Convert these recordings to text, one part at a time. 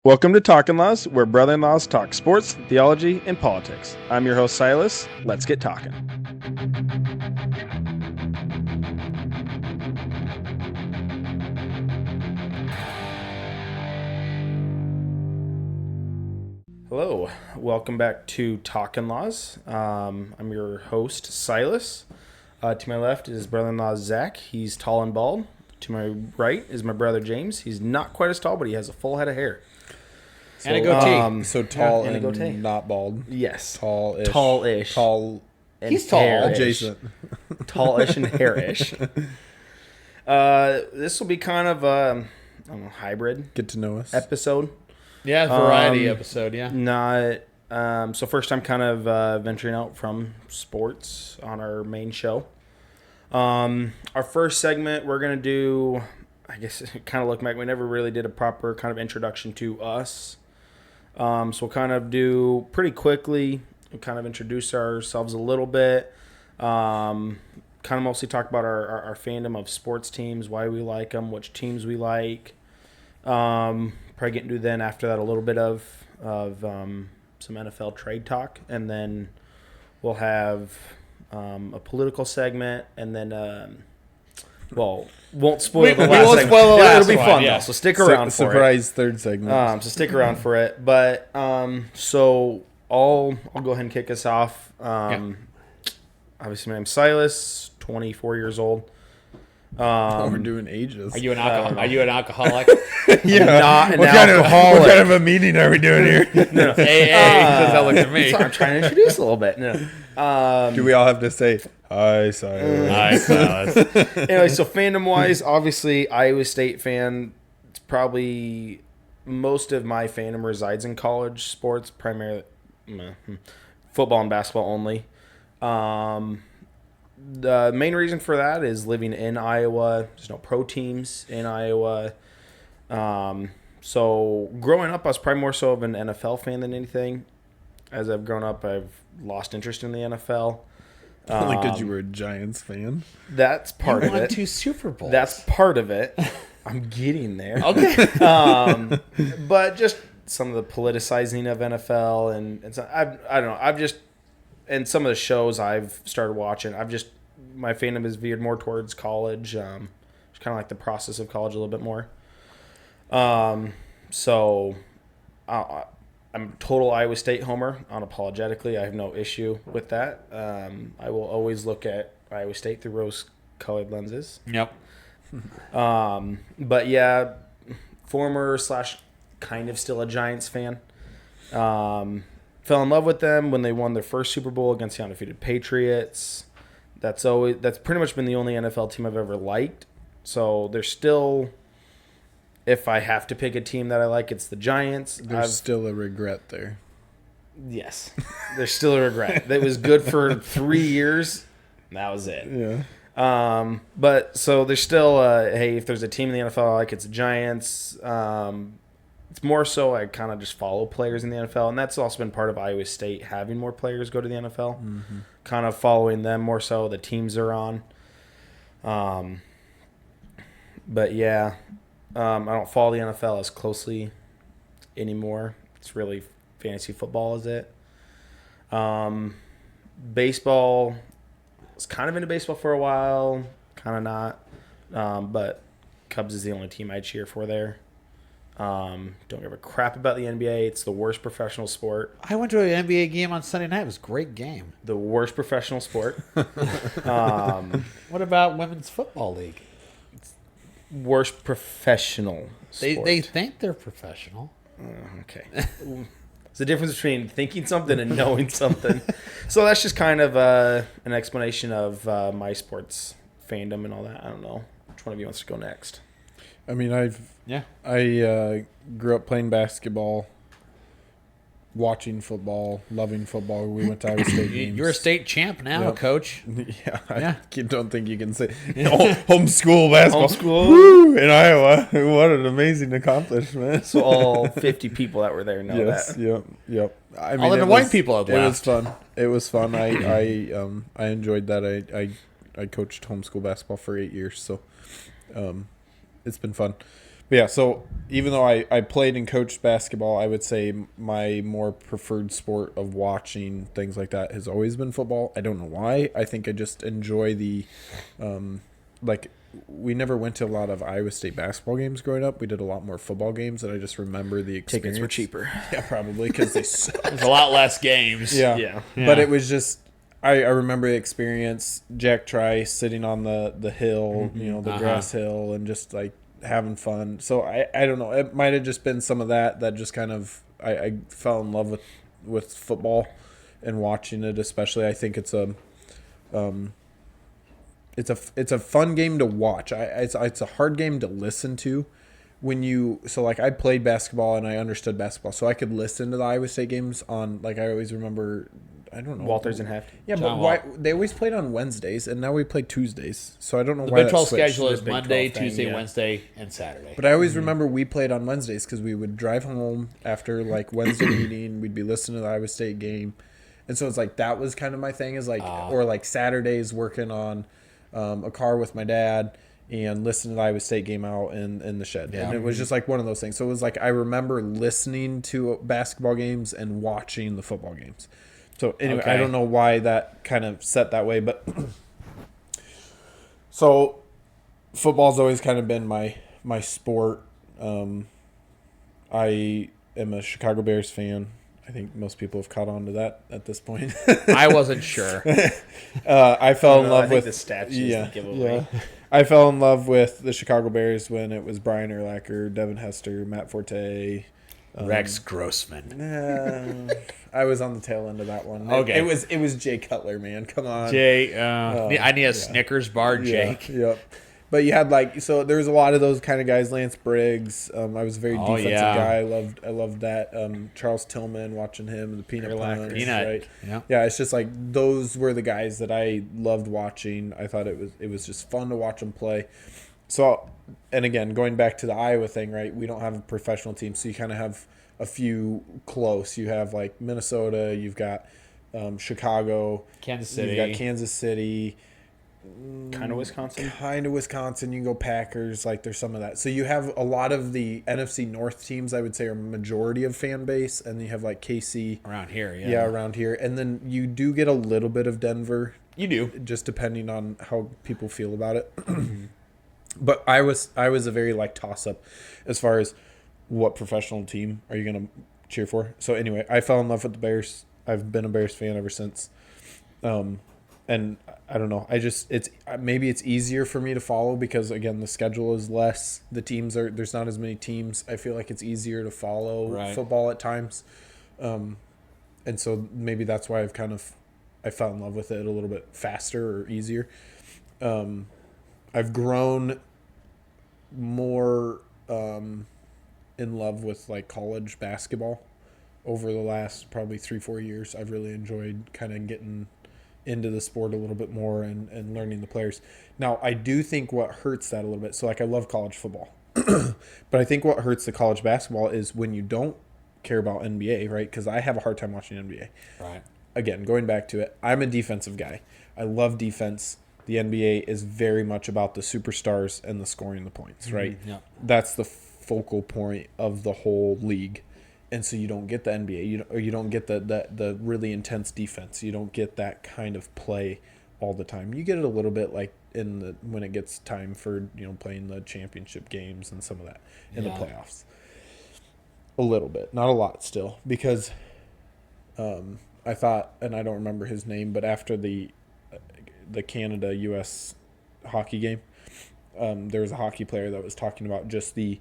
Welcome to Talkin' Laws, where brother-in-laws talk sports, theology, and politics. I'm your host, Silas. Let's get talking. Hello, welcome back to Talkin' Laws. I'm your host, Silas. To my left is brother-in-law Zach. He's tall and bald. To my right is my brother James. He's not quite as tall, but he has a full head of hair. And a goatee. So tall and a and goatee. not bald. Yes. Tall-ish. Tall-ish. Tall. And He's tall. hairish. Adjacent. Tallish and hairish. This will be kind of a hybrid Get to know us. episode. Yeah, variety episode, yeah. Not so first time kind of venturing out from sports on our main show. Our first segment we're gonna do, I guess, kind of look back. We never really did a proper kind of introduction to us. So we'll kind of do pretty quickly. We'll kind of introduce ourselves a little bit. Kind of mostly talk about our fandom of sports teams, why we like them, which teams we like. Probably get into then after that a little bit of some NFL trade talk, and then we'll have a political segment, and then won't spoil the last won't segment. spoil the last It'll be one, fun yeah. though, so stick around for Surprise third segment. it. So stick around for it. But so I'll go ahead and kick us off. Obviously, my name's Silas, 24 years old. We're doing ages. Are you an alcoholic? Not an what alcoholic. kind of a meeting are we doing here? Hey, does that look to me? Sorry, I'm trying to introduce a little bit. No. Do we all have to say, hi, Silas? Nice, Silas. Anyway, so fandom-wise, obviously, Iowa State fan. It's probably most of my fandom resides in college sports, primarily football and basketball only. The main reason for that is living in Iowa. There's no pro teams in Iowa. So growing up, I was probably more so of an NFL fan than anything. As I've grown up, I've lost interest in the NFL. Only because you were a Giants fan. That's part You of won it. 2 Super Bowls. That's part of it. I'm getting there. okay. But just some of the politicizing of NFL and so, I don't know. I've just, and some of the shows I've started watching, my fandom is veered more towards college. Just kind of like the process of college a little bit more. So I'm a total Iowa State homer, unapologetically. I have no issue with that. I will always look at Iowa State through rose-colored lenses. Yep. But yeah, former / kind of still a Giants fan. Fell in love with them when they won their first Super Bowl against the undefeated Patriots. That's pretty much been the only NFL team I've ever liked. So there's still, if I have to pick a team that I like, it's the Giants. There's still a regret there. Yes, there's still a regret. That was good for 3 years. That was it. Yeah. But so there's still, hey, if there's a team in the NFL I like, it's the Giants. It's more so I kind of just follow players in the NFL, and that's also been part of Iowa State having more players go to the NFL. Mm-hmm. Kind of following them more so, the teams they're on. But yeah, I don't follow the NFL as closely anymore. It's really fantasy football, is it? Baseball, I was kind of into baseball for a while, kind of not. But Cubs is the only team I cheer for there. Don't give a crap about the NBA. It's the worst professional sport. I went to an NBA game on Sunday night. It was a great game. The worst professional sport. What about Women's Football League? Worst professional sport. They think they're professional. Okay. It's the difference between thinking something and knowing something. So that's just kind of an explanation of my sports fandom and all that. I don't know. Which one of you wants to go next? I mean, Yeah. I grew up playing basketball, watching football, loving football. We went to Iowa State games. You're a state champ now, Yep. coach. Yeah, Yeah. I don't think you can say homeschool basketball. Homeschool? Woo, in Iowa. What an amazing accomplishment. So all 50 people that were there know Yes, that. yep. I All the it white was- people have It was left. fun. It was fun. I enjoyed that. I coached homeschool basketball for 8 years, so it's been fun. But yeah, so even though I played and coached basketball, I would say my more preferred sport of watching things like that has always been football. I don't know why. I think I just enjoy the, like, we never went to a lot of Iowa State basketball games growing up. We did a lot more football games, and I just remember the experience. Tickets were cheaper. Yeah, probably because they suck. There's a lot less games. Yeah. Yeah. But it was just I remember the experience, Jack Trice sitting on the hill, the grass hill, and just like having fun. So I don't know. It might have just been some of that just kind of I fell in love with football and watching it, especially. I think it's a it's a fun game to watch. It's a hard game to listen to. I played basketball and I understood basketball, so I could listen to the Iowa State games on, like, I always remember, I don't know, Walters and Heft. Yeah, John but why Wall. they always played on Wednesdays and now we play Tuesdays, so I don't know The why Big that 12 switched. schedule is The Big Monday, 12 thing, Tuesday, yeah. Wednesday, and Saturday. But I always remember we played on Wednesdays because we would drive home after like Wednesday meeting. We'd be listening to the Iowa State game, and so it's like that was kind of my thing. Is like or like Saturdays working on a car with my dad and listening to the Iowa State game out in the shed. Yeah. And it was just like one of those things. So it was like I remember listening to basketball games and watching the football games. So anyway, Okay. I don't know why that kind of set that way, but so football's always kind of been my sport. I am a Chicago Bears fan. I think most people have caught on to that at this point. I wasn't sure. I fell in love I think with the stats yeah, just give away. yeah. I fell in love with the Chicago Bears when it was Brian Urlacher, Devin Hester, Matt Forte. Rex Grossman. I was on the tail end of that one. Okay. It was Jay Cutler, man. Come on. Jay, I need a Snickers bar, Jake. Yeah, yep. But you had there was a lot of those kind of guys. Lance Briggs. I was a very defensive guy. I loved that. Charles Tillman, watching him, the Peanut Punch, Peanut. right? Yeah. Yeah, it's just like those were the guys that I loved watching. I thought it was just fun to watch them play. So, and again, going back to the Iowa thing, right? We don't have a professional team, so you kind of have a few close. You have like Minnesota. You've got Chicago. Kansas City. You've got Kansas City. Kind of Wisconsin. Kind of Wisconsin. You can go Packers. Like, there's some of that. So you have a lot of the NFC North teams, I would say, are majority of fan base. And then you have, like, KC. Around here, Yeah, around here. And then you do get a little bit of Denver. You do. Just depending on how people feel about it. But I was a very, like, toss-up as far as what professional team are you going to cheer for. So, anyway, I fell in love with the Bears. I've been a Bears fan ever since. And I don't know. Maybe it's easier for me to follow because, again, the schedule is less. There's not as many teams. I feel like it's easier to follow football at times. And so maybe that's why I fell in love with it a little bit faster or easier. I've grown more in love with like college basketball over the last probably 3-4 years. I've really enjoyed kind of getting into the sport a little bit more and learning the players. Now, I do think what hurts that a little bit, so like I love college football, but I think what hurts the college basketball is when you don't care about NBA, right? Because I have a hard time watching NBA. Right. Again, going back to it, I'm a defensive guy. I love defense. The NBA is very much about the superstars and the scoring the points, right? Yeah. That's the focal point of the whole league. And so you don't get the NBA, you don't get the really intense defense. You don't get that kind of play all the time. You get it a little bit like when it gets time for playing the championship games and some of that in the playoffs. A little bit, not a lot still, because I thought, and I don't remember his name, but after the Canada U.S. hockey game, there was a hockey player that was talking about just the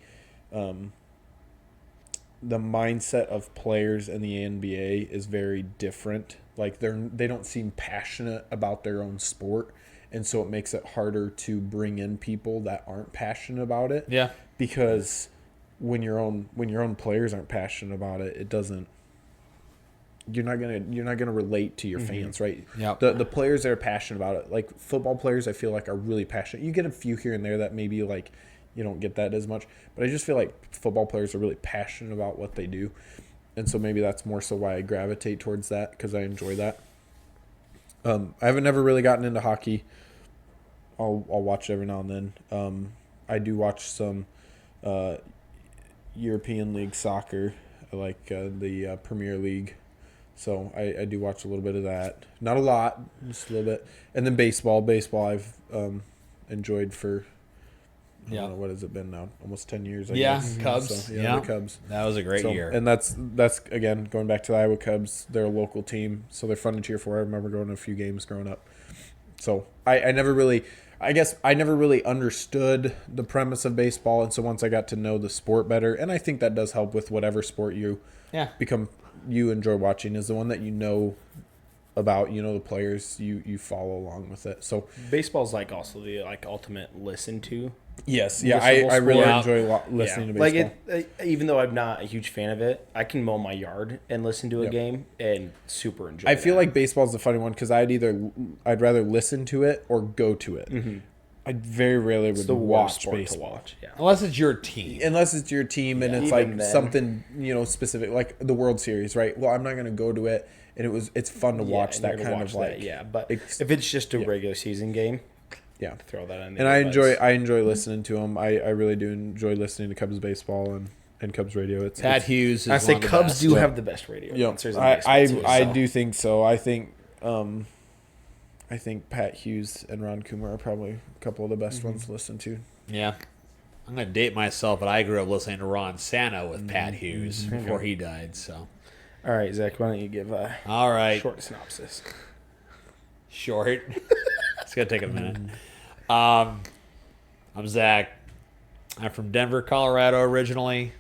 mindset of players in the NBA is very different. Like they don't seem passionate about their own sport, and so it makes it harder to bring in people that aren't passionate about it. Yeah. Because when your own players aren't passionate about it, it doesn't. You're not gonna relate to your fans, right? Yeah. The players that are passionate about it, like football players, I feel like are really passionate. You get a few here and there that maybe like you don't get that as much, but I just feel like football players are really passionate about what they do, and so maybe that's more so why I gravitate towards that because I enjoy that. I haven't never really gotten into hockey. I'll watch it every now and then. I do watch some European League soccer. I like the Premier League. So I do watch a little bit of that. Not a lot, just a little bit. And then baseball. Baseball I've enjoyed for, I don't know, what has it been now? Almost 10 years, I guess. Cubs. So, the Cubs. That was a great year. And that's again, going back to the Iowa Cubs. They're a local team, so they're fun to cheer for. I remember going to a few games growing up. So I never really understood the premise of baseball. And so once I got to know the sport better, and I think that does help with whatever sport you you enjoy watching, is the one that you know about, the players, you follow along with it. So baseball's like also the ultimate listen to. Yes, yeah, I really enjoy listening to baseball. Like even though I'm not a huge fan of it, I can mow my yard and listen to a game and super enjoy. I feel like baseball's the funny one because I'd rather listen to it or go to it. Mm-hmm. I very rarely would watch baseball. Yeah. Unless it's your team. Unless it's your team and it's like something, specific, like the World Series, right? Well, I'm not going to go to it, and it's fun to watch that kind of like. But if it's just a regular season game, throw that in there. And I enjoy listening to them. I really do enjoy listening to Cubs baseball and Cubs radio. It's Pat Hughes is I say one of the Cubs best. do have the best radio. Yeah, I do think so. I think Pat Hughes and Ron Coomer are probably a couple of the best ones to listen to. Yeah. I'm going to date myself, but I grew up listening to Ron Sano with Pat Hughes before he died. So, all right, Zach, why don't you give a short synopsis? Short. It's going to take a minute. I'm Zach. I'm from Denver, Colorado originally.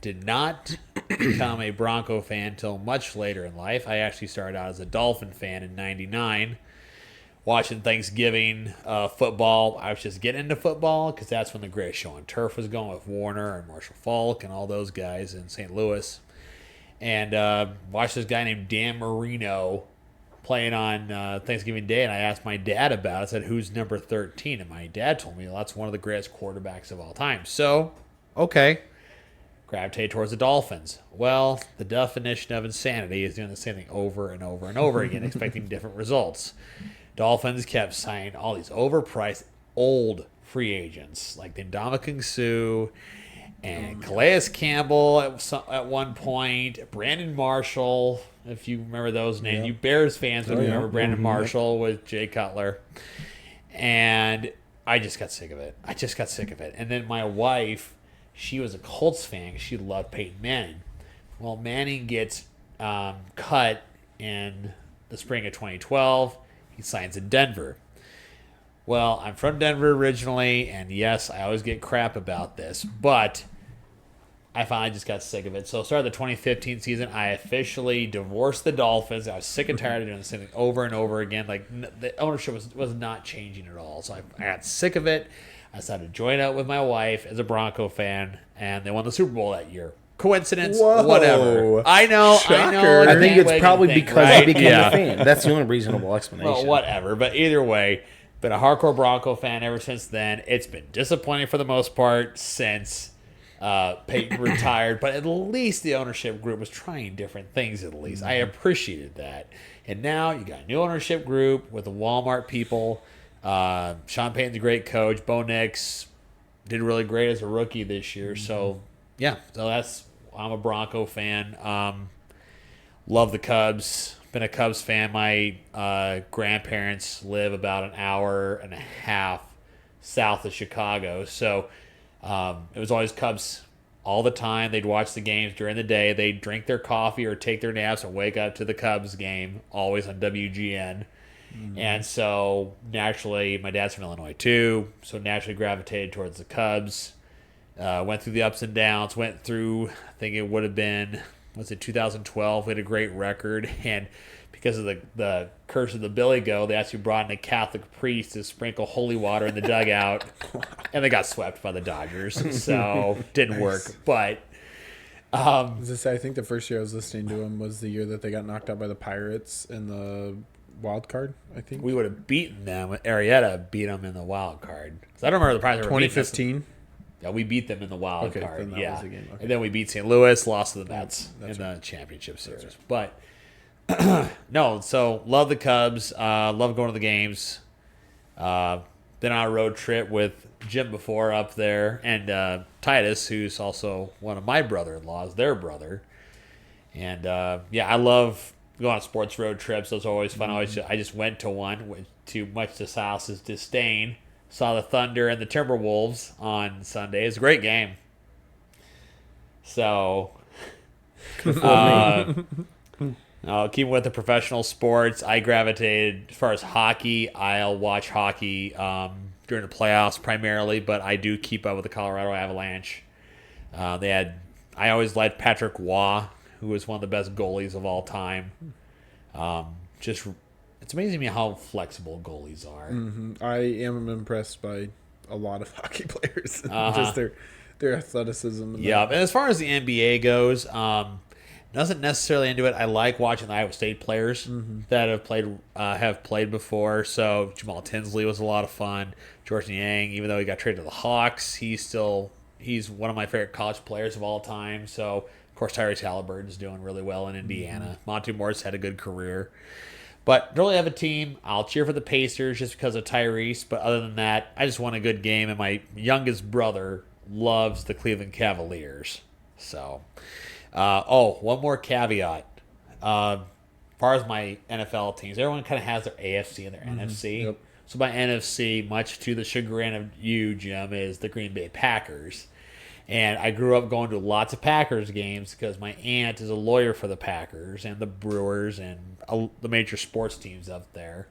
Did not become a Bronco fan until much later in life. I actually started out as a Dolphin fan in '99, watching Thanksgiving football. I was just getting into football because that's when the greatest show on turf was going with Warner and Marshall Falk and all those guys in St. Louis. And watched this guy named Dan Marino playing on Thanksgiving Day, and I asked my dad about it. I said, who's number 13? And my dad told me, well, that's one of the greatest quarterbacks of all time. So, okay. Gravitate towards the Dolphins. Well, the definition of insanity is doing the same thing over and over and over again, expecting different results. Dolphins kept signing all these overpriced old free agents like Ndamukong Suh and Calais Campbell at one point, Brandon Marshall, if you remember those names. You Bears fans would remember Brandon Marshall with Jay Cutler. And I just got sick of it. And then my wife, she was a Colts fan because she loved Peyton Manning. Well, Manning gets cut in the spring of 2012. He signs in Denver. Well, I'm from Denver originally, and yes, I always get crap about this, but I finally just got sick of it. So, started the 2015 season. I officially divorced the Dolphins. I was sick and tired of doing the same thing over and over again. Like, the ownership was not changing at all. So, I got sick of it. I decided to join up with my wife as a Bronco fan, and they won the Super Bowl that year. Coincidence? Whoa. Whatever. I know. I think it's probably because I became a fan. That's the only reasonable explanation. Well, whatever. But either way, been a hardcore Bronco fan ever since then. It's been disappointing for the most part since Peyton retired, but at least the ownership group was trying different things at least. I appreciated that. And now you got a new ownership group with the Walmart people. Sean Payton's a great coach. Bo Nix did really great as a rookie this year. So, yeah. So I'm a Bronco fan. Love the Cubs. Been a Cubs fan. My grandparents live about an hour and a half south of Chicago. So it was always Cubs all the time. They'd watch the games during the day. They'd drink their coffee or take their naps and wake up to the Cubs game, always on WGN. And so naturally, my dad's from Illinois too, so naturally gravitated towards the Cubs. Went through the ups and downs, went through, I think it would have been, 2012, we had a great record, and because of the curse of the Billy Goat, they actually brought in a Catholic priest to sprinkle holy water in the dugout, and they got swept by the Dodgers, so didn't work, but... I think the first year I was listening to him was the year that they got knocked out by the Pirates in the wild card, I think. We would have beaten them. Arietta beat them in the wild card. So I don't remember the Pirates. 2015? Yeah, we beat them in the wild card. Then that was the game. Okay. And then we beat St. Louis, lost to the Mets in the championship series. Right. But, no, so love the Cubs. Love going to the games. Been on a road trip with Jim before up there, and Titus, who's also one of my brother-in-laws, their brother. And I love going on sports road trips. Those are always fun. I just went to one, to much to Silas's disdain. Saw the Thunder and the Timberwolves on Sunday. It's a great game. So, keeping with the professional sports, I gravitated as far as hockey. I'll watch hockey during the playoffs primarily, but I do keep up with the Colorado Avalanche. I always liked Patrick Waugh, who was one of the best goalies of all time. It's amazing to me how flexible goalies are. I am impressed by a lot of hockey players. Just their athleticism. And And as far as the NBA goes, doesn't necessarily into it. I like watching the Iowa State players that have played before. So Jamal Tinsley was a lot of fun. George Niang, even though he got traded to the Hawks, he's one of my favorite college players of all time. So of course Tyrese Halliburton's doing really well in Indiana. Monty Morris had a good career. But don't really have a team. I'll cheer for the Pacers just because of Tyrese. But other than that, I just want a good game. And my youngest brother loves the Cleveland Cavaliers. So, one more caveat. As far as my NFL teams, everyone kind of has their AFC and their NFC. Yep. So my NFC, much to the chagrin of you, Jim, is the Green Bay Packers. And I grew up going to lots of Packers games because my aunt is a lawyer for the Packers and the Brewers and the major sports teams up there.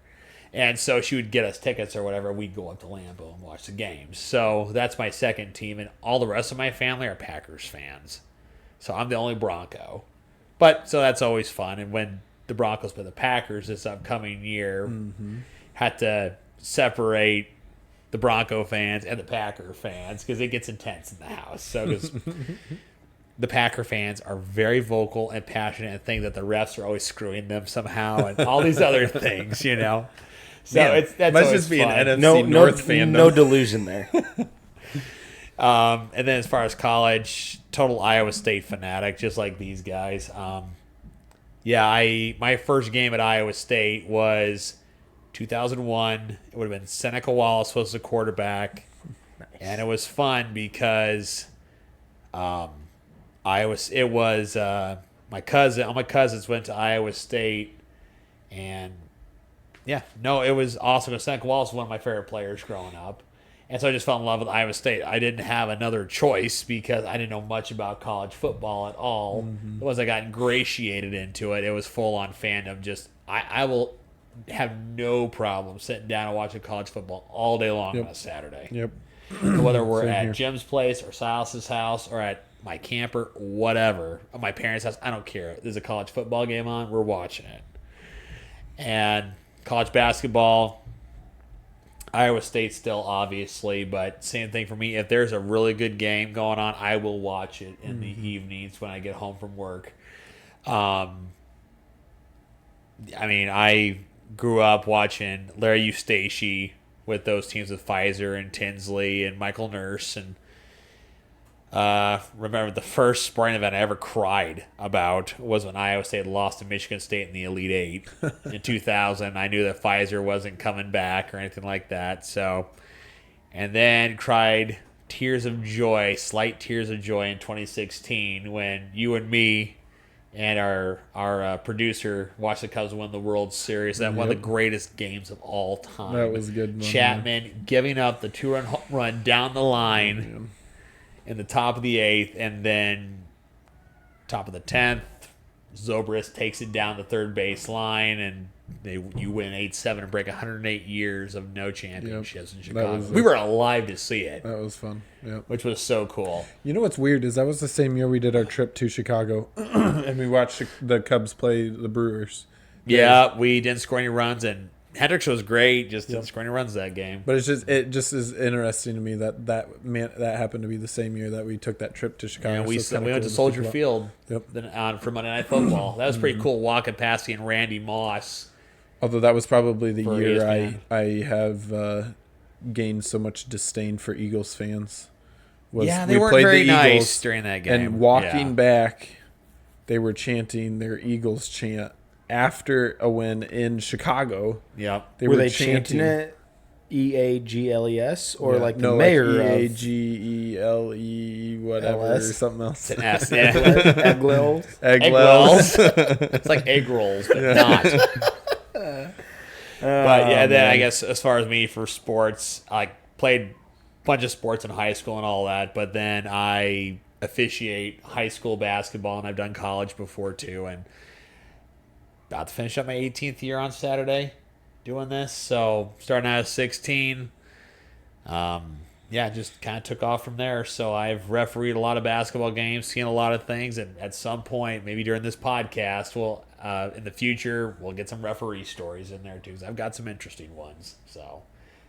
And so she would get us tickets or whatever. We'd go up to Lambeau and watch the games. So that's my second team. And all the rest of my family are Packers fans. So I'm the only Bronco. But so that's always fun. And when the Broncos play the Packers this upcoming year, had to separate the Bronco fans and the Packer fans because it gets intense in the house. So the Packer fans are very vocal and passionate and think that the refs are always screwing them somehow and all these other things, So that's must always just be fun. an NFC North fandom. No delusion there. And then as far as college, total Iowa State fanatic, just like these guys. My first game at Iowa State was 2001. It would have been Seneca Wallace was the quarterback. Nice. And it was fun because all my cousins went to Iowa State, and it was awesome. Seneca Wallace was one of my favorite players growing up. And so I just fell in love with Iowa State. I didn't have another choice because I didn't know much about college football at all. Once I got ingratiated into it, it was full-on fandom. Just I will have no problem sitting down and watching college football all day long on a Saturday. Yep. Whether we're Same at here. Jim's place or Silas's house or at my camper, whatever, at my parents' house, I don't care. There's a college football game on, we're watching it. And college basketball, Iowa State still, obviously, but same thing for me. If there's a really good game going on, I will watch it in the evenings when I get home from work. I grew up watching Larry Eustace with those teams with Pfizer and Tinsley and Michael Nurse. And remember the first sporting event I ever cried about was when Iowa State lost to Michigan State in the Elite Eight in 2000. I knew that Pfizer wasn't coming back or anything like that. So, and then cried slight tears of joy in 2016 when you and me and our producer watched the Cubs win the World Series. That one of the greatest games of all time. That was a good one. Chapman giving up the 2-run home run down the line in the top of the 8th, and then top of the 10th, Zobrist takes it down the third base line, and you win 8-7 and break 108 years of no championships in Chicago. We were alive to see it. That was fun. Yep. Which was so cool. You know what's weird is that was the same year we did our trip to Chicago, and we watched the Cubs play the Brewers. Yeah, we didn't score any runs, and Hendricks was great. Just didn't score any runs that game. But it just is interesting to me that happened to be the same year that we took that trip to Chicago. And we So it's kinda went cool to Soldier think Field for Monday Night Football. That was pretty Mm-hmm. cool, walking past seeing Randy Moss. Although that was probably the For year ESPN. I have gained so much disdain for Eagles fans. They we weren't played very the nice Eagles, during that game. and walking back, they were chanting their Eagles chant after a win in Chicago. Yep. They Were they chanting it Eagles or Yeah. like the No, mayor like of EAGELE whatever or LS? something else. It's an S. Yeah. Eglil. Egg rolls. It's like egg rolls, but not. But yeah, then I guess as far as me for sports, I played a bunch of sports in high school and all that, but then I officiate high school basketball and I've done college before too, and about to finish up my 18th year on Saturday doing this. So starting out at 16, just kind of took off from there. So I've refereed a lot of basketball games, seen a lot of things, and at some point, maybe during this podcast, in the future, we'll get some referee stories in there too. 'Cause I've got some interesting ones. So,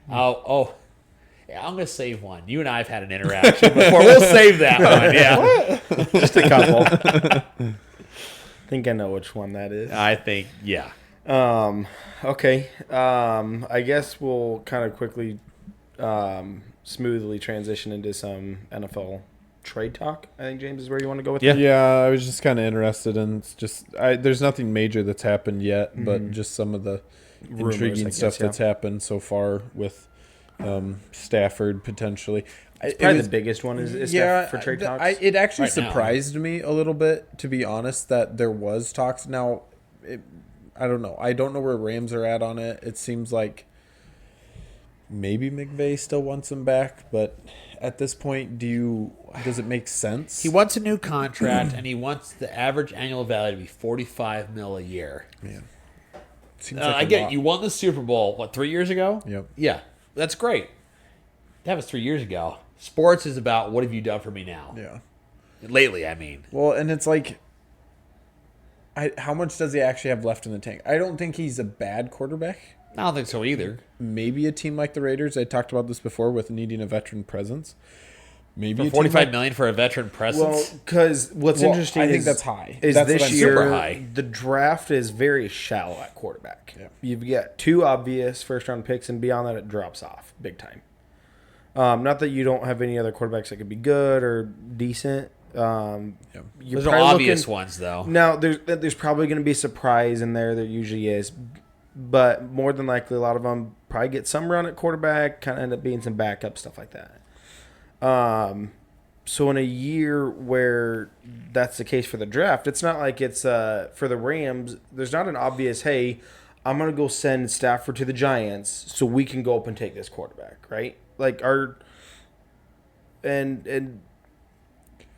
yeah, I'm gonna save one. You and I have had an interaction before. We'll save that one. Yeah, Just a couple. I think I know which one that is. I think yeah. Okay. I guess we'll kind of quickly, smoothly transition into some NFL trade talk. I think, James, is where you want to go with Yeah. that? Yeah, I was just kind of interested in there's nothing major that's happened yet, but just some of the Rumors, intriguing I guess, stuff yeah. that's happened so far with Stafford potentially. Probably the biggest one is for trade talks. It actually Right now. surprised me a little bit, to be honest, that there was talks. Now, I don't know. I don't know where Rams are at on it. It seems like maybe McVay still wants him back, but at this point, does it make sense? He wants a new contract, and he wants the average annual value to be $45 million a year. Man, seems I a get lot. you won the Super Bowl 3 years ago. Yep. Yeah, that's great. That was 3 years ago. Sports is about what have you done for me now? Yeah. Lately, I mean. Well, and it's like, how much does he actually have left in the tank? I don't think he's a bad quarterback. I don't think so either. Maybe a team like the Raiders. I talked about this before with needing a veteran presence. Maybe For a team $45 like- million for a veteran presence. Well, because what's Well, interesting I think is, that's high. Is That's what this I'm year Super high. the draft is very shallow at quarterback. Yeah. You've got two obvious first round picks, and beyond that, it drops off big time. Not that you don't have any other quarterbacks that could be good or decent. You're Those are probably obvious looking- ones, though. Now, there's probably going to be a surprise in there. There usually is. But more than likely, a lot of them probably get some run at quarterback, kind of end up being some backup, stuff like that. So in a year where that's the case for the draft, it's not like it's for the Rams. There's not an obvious, hey, I'm going to go send Stafford to the Giants so we can go up and take this quarterback, right? Like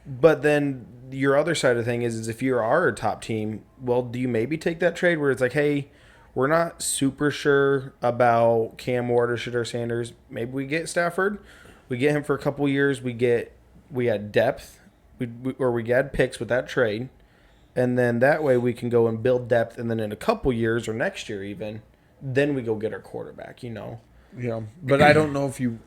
but then your other side of the thing is if you are a top team, well, do you maybe take that trade where it's like, hey, we're not super sure about Cam Ward or Shedeur Sanders. Maybe we get Stafford. We get him for a couple years. We had depth, we had picks with that trade, and then that way we can go and build depth. And then in a couple years or next year even, then we go get our quarterback. Yeah, but I don't know if you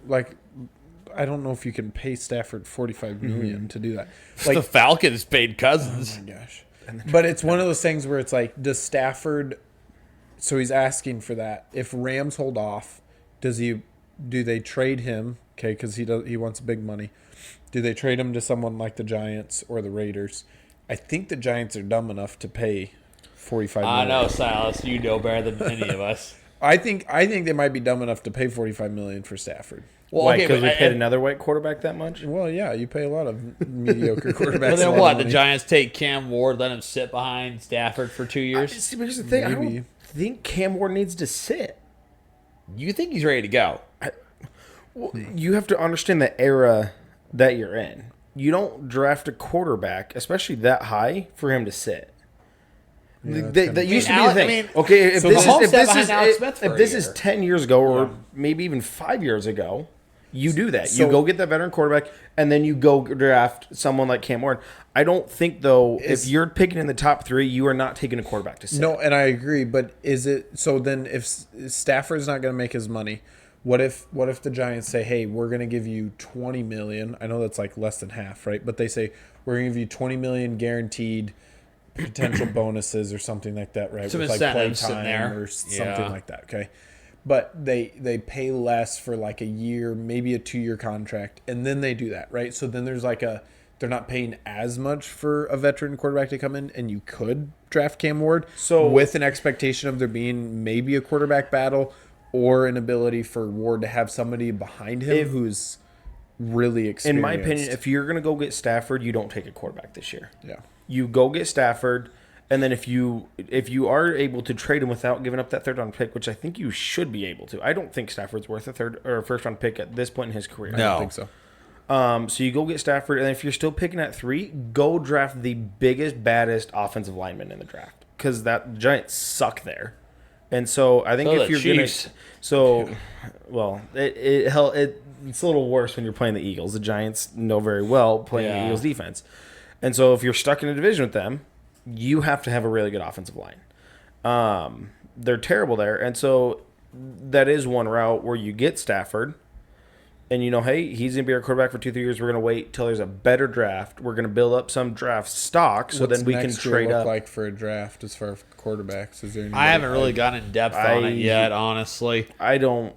I don't know if you can pay Stafford $45 million to do that. The Falcons paid Cousins. Oh my gosh. But it's one of those things where it's like, does Stafford? So he's asking for that. If Rams hold off, do they trade him? Okay, because he wants big money. Do they trade him to someone like the Giants or the Raiders? I think the Giants are dumb enough to pay $45 million. I know, Silas. You know better than any of us. I think they might be dumb enough to pay $45 million for Stafford. Well, Why? okay, Because we but- paid another white quarterback that much? Well, yeah, you pay a lot of mediocre quarterbacks. But a then lot what? of The money. Giants take Cam Ward, let him sit behind Stafford for 2 years? See, but here's the thing. I Maybe. don't think Cam Ward needs to sit. You think he's ready to go? Well, you have to understand the era that you're in. You don't draft a quarterback, especially that high, for him to sit. That used to be the Alex- thing. I mean, Okay, if so this Mahomes is sat behind Alex Smith for if a this is year. 10 years ago or maybe even 5 years ago, you do that. You So- go get that veteran quarterback, and then you go draft someone like Cam Ward. I don't think, though, if you're picking in the top 3, you are not taking a quarterback to sit. No, and I agree, but is it so then if Stafford's not going to make his money, what if the Giants say, "Hey, we're going to give you $20 million." I know that's like less than half, right? But they say, "We're going to give you $20 million guaranteed potential bonuses or something like that, right? Some With like play incentives in time there. or something Yeah. like that, okay?" But they pay less for like a year, maybe a 2-year contract, and then they do that, right? So then there's like they're not paying as much for a veteran quarterback to come in, and you could draft Cam Ward So- with an expectation of there being maybe a quarterback battle or an ability for Ward to have somebody behind him who's really experienced. In my opinion, if you're going to go get Stafford, you don't take a quarterback this year. yeah. You go get Stafford, and then if you are able to trade him without giving up that third round pick, which I think you should be able to. I don't think Stafford's worth a third or a first round pick at this point in his career. I No. don't think so. So you go get Stafford, and if you're still picking at 3, go draft the biggest, baddest offensive lineman in the draft because that Giants suck there. And so I think So if the you're Chiefs. it's a little worse when you're playing the Eagles. The Giants know very well playing the Yeah. Eagles defense, and so if you're stuck in a division with them, you have to have a really good offensive line. They're terrible there, and so that is one route where you get Stafford. And hey, he's gonna be our quarterback for 2-3 years. We're gonna wait till there's a better draft. We're gonna build up some draft stock, so What's then we can next year trade look up. like for a draft as far as quarterbacks? Is there? I haven't really gotten in depth on I- it yet, honestly. I don't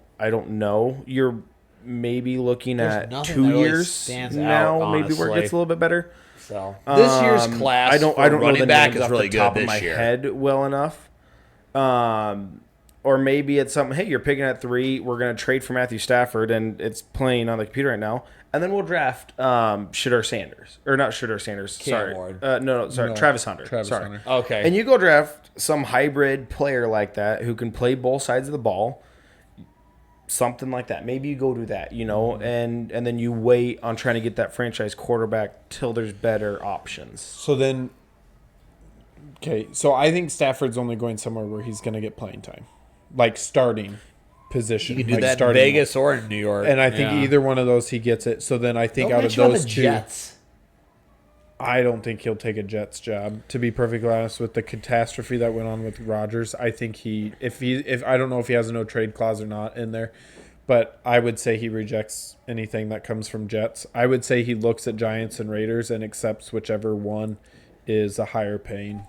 know. You're maybe looking There's at nothing 2 that really years stands now, out, maybe where it honestly. gets a little bit better. So this year's class, I don't for know the running back names is off really the top good of my this year. head well enough. Or maybe it's something. Hey, you're picking at 3. We're gonna trade for Matthew Stafford, and it's playing on the computer right now. And then we'll draft Shedeur Sanders, or not Shedeur Sanders. Cam Sorry, Ward. No, Travis Hunter. Travis sorry. Hunter. Okay. And you go draft some hybrid player like that who can play both sides of the ball. Something like that. Maybe you go do that, and then you wait on trying to get that franchise quarterback till there's better options. So then, okay. So I think Stafford's only going somewhere where he's going to get playing time, like starting position. you can do like that in starting Vegas or in New York. And I think Yeah. either one of those he gets it. So then I think Don't out of mention about those the two, Jets. I don't think he'll take a Jets job. To be perfectly honest, with the catastrophe that went on with Rodgers, I think if I don't know if he has a no trade clause or not in there, but I would say he rejects anything that comes from Jets. I would say he looks at Giants and Raiders and accepts whichever one is a higher paying.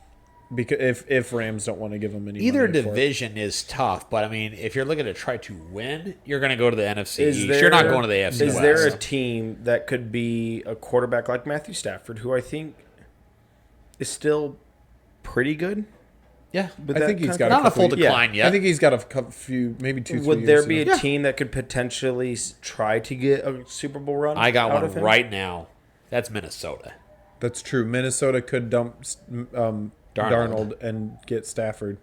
Because if Rams don't want to give him any Either money for it. division is tough, but I mean, if you're looking to try to win, you're going to go to the NFC Is East. there, You're not going to the AFC Is West. there a team that could be a quarterback like Matthew Stafford, who I think is still pretty good? Yeah. But I that think he's kind got of- Not on a couple- full yeah. decline yet. I think he's got a few, maybe 2-3 Would years. there be a yeah. team that could potentially try to get a Super Bowl run? I got out one of him? right now. That's Minnesota. That's true. Minnesota could dump Darnold and get Stafford.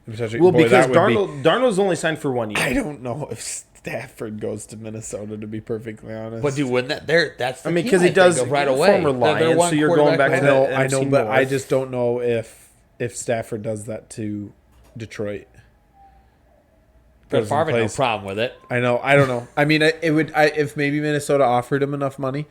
And potentially, Well, boy, because that would be- Darnold's only signed for 1 year. I don't know if Stafford goes to Minnesota, to be perfectly honest. But do win that there? That's the I mean, team because he think does of right former away. Lions, They're one so you're going back quarterback to away. that I know, NFC but I North. just don't know if Stafford does that to Detroit. Brett Goes and Favre had no plays- problem with it. I know. I don't know. I mean, it would. If maybe Minnesota offered him enough money,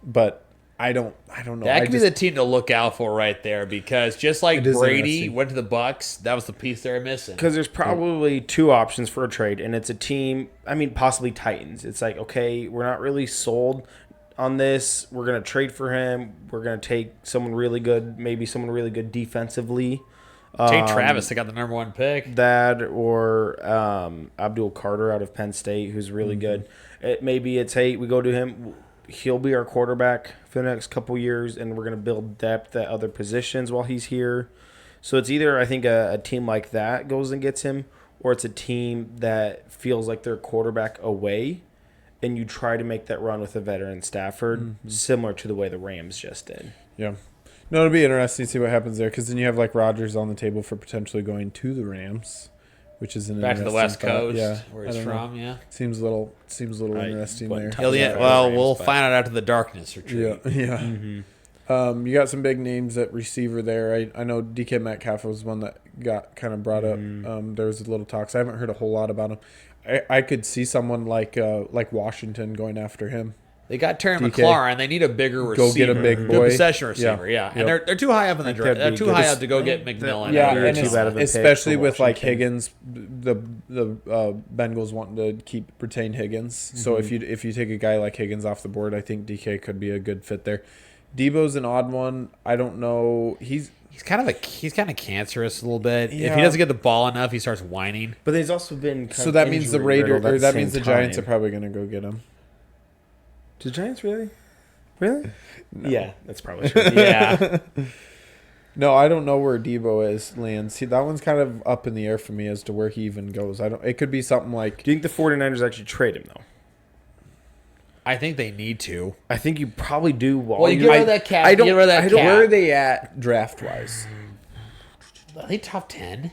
but I don't know. That I could be just- the team to look out for right there because just like It is Brady interesting. went to the Bucks, that was the piece they were missing. Because there's probably 2 options for a trade, and it's a team. I mean, possibly Titans. It's like, okay, we're not really sold on this. We're gonna trade for him. We're gonna take someone really good, maybe someone really good defensively. Jay Travis, they got the number 1 pick. That or Abdul Carter out of Penn State, who's really good. Maybe it's, hey, we go to him. He'll be our quarterback for the next couple years, and we're gonna build depth at other positions while he's here. So it's either, I think, a team like that goes and gets him, or it's a team that feels like they're quarterback away, and you try to make that run with a veteran Stafford, similar to the way the Rams just did. Yeah. No, it'll be interesting to see what happens there because then you have like Rodgers on the table for potentially going to the Rams, which is an Back to the interesting West thought. Coast, Yeah, where I he's don't know. from, yeah. Seems a little I interesting wouldn't there. touch Yeah, that. well, Rams, we'll but- find out after the darkness retreat. Yeah. You got some big names at receiver there. I know DK Metcalf was one that got kind of brought up. There was a little talks. I haven't heard a whole lot about him. I could see someone like Washington going after him. They got Terry DK. McLaurin. They need a bigger receiver. Go get a big Good boy. possession receiver, yeah. Yep. And they're too high up in the draft. that'd They're be too good. high up to go get McMillan. Yeah, They're and too bad of a pick especially for with like Washington. Higgins, the Bengals wanting to retain Higgins. So if you take a guy like Higgins off the board, I think DK could be a good fit there. Debo's an odd one. I don't know. He's He's kind of cancerous a little bit. If Yeah. he doesn't get the ball enough, he starts whining. But he's also been kind so of that means the Raiders injury-riddled at or that the means the same Giants are time. probably going to go get him. Do the Giants really? Really? Yeah, that's probably true. Yeah. No, I don't know where Debo is lands. See, that one's kind of up in the air for me as to where he even goes. I don't. It could be something like. Do you think the 49ers actually trade him though? I think they need to. I think you probably do. Well, you get rid of that cap. I don't. Get rid of that I don't cap. where are they at draft wise? Are they top 10?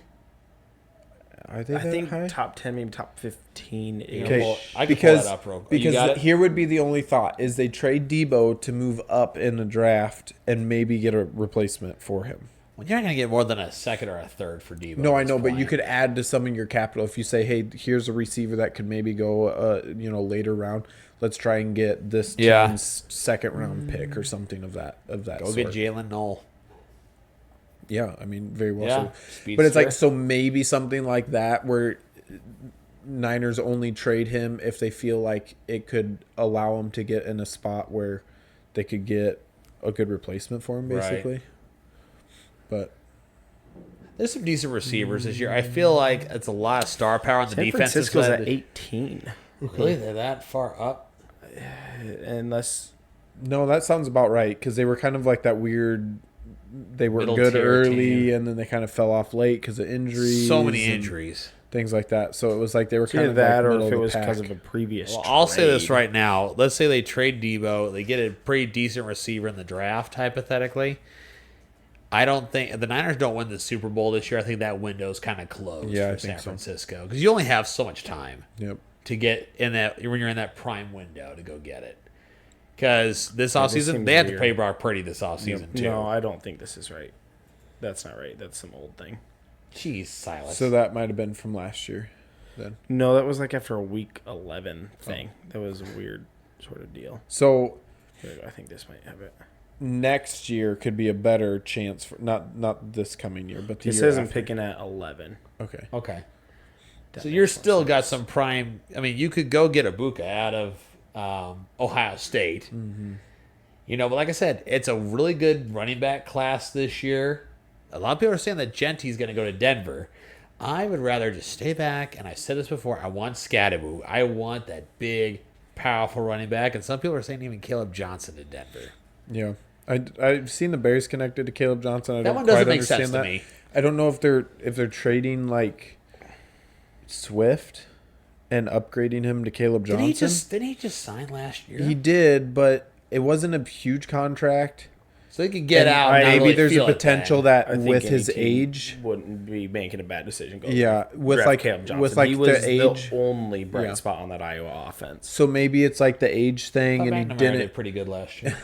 Are they I that think high? top 10, maybe top 15. Okay, Well, I can pull because that up real quick. You because got it? here would be the only thought is they trade Debo to move up in the draft and maybe get a replacement for him. Well, you're not going to get more than a second or a third for Debo. No, at I this know, but you point. could add to some of your capital if you say, "Hey, here's a receiver that could maybe go, later round. Let's try and get this Yeah. team's second round pick or something of that Go sort." get Jalen Knoll. Yeah, I mean, very well. Yeah, So. But it's like speedster. so maybe something like that where Niners only trade him if they feel like it could allow him to get in a spot where they could get a good replacement for him, Right. basically. But There's some decent receivers this year. I feel like it's a lot of star power on the San defensive Francisco's side. at 18. Really, they're that far up? Unless no, that sounds about right because they were kind of like that weird. They were Middle good tier early, team. and then they kind of fell off late because of injuries. So many and injuries. things like that. So it was like they were kind either of that like or middle if it of the was because pack. of a previous Well, I'll say this trade. right now. Let's say they trade Debo. They get a pretty decent receiver in the draft, hypothetically. I don't think the Niners don't win the Super Bowl this year. I think that window's kind of closed Yeah, I for think San so. Francisco because you only have so much time Yep. to get in that when you're in that prime window to go get it. Because this this offseason, seems they have to weird. pay Brock Purdy this offseason, too. No, I don't think this is right. That's not right. That's some old thing. Jeez, Silas. So that might have been from last year. Then. No, that was like after a week 11 thing. That was a weird sort of deal. So Here we go. I think this might have it. next year could be a better chance for not this coming year, but the It year says I'm after. picking at 11. Okay. Okay. That So makes you're more still got sense. some prime. I mean, you could go get a Buka out of Ohio State. Mm-hmm. You know, but like I said, it's a really good running back class this year. A lot of people are saying that Genty's going to go to Denver. I would rather just stay back, and I said this before, I want Scadaboo. I want that big, powerful running back, and some people are saying even Caleb Johnson to Denver. Yeah. I've seen the Bears connected to Caleb Johnson. I That don't one doesn't quite make sense understand to that. me. I don't know if they're trading like Swift and upgrading him to Caleb Johnson. Didn't he just sign last year? He did, but it wasn't a huge contract. So he could get And out. and not maybe really there's feel a it potential then. that I think with any his team age, wouldn't be making a bad decision. Going Yeah, with draft like- Caleb Johnson. with like he the was age- the only bright Yeah. spot on that Iowa offense. so maybe it's like the age thing, and he McNamara didn't did pretty good last year.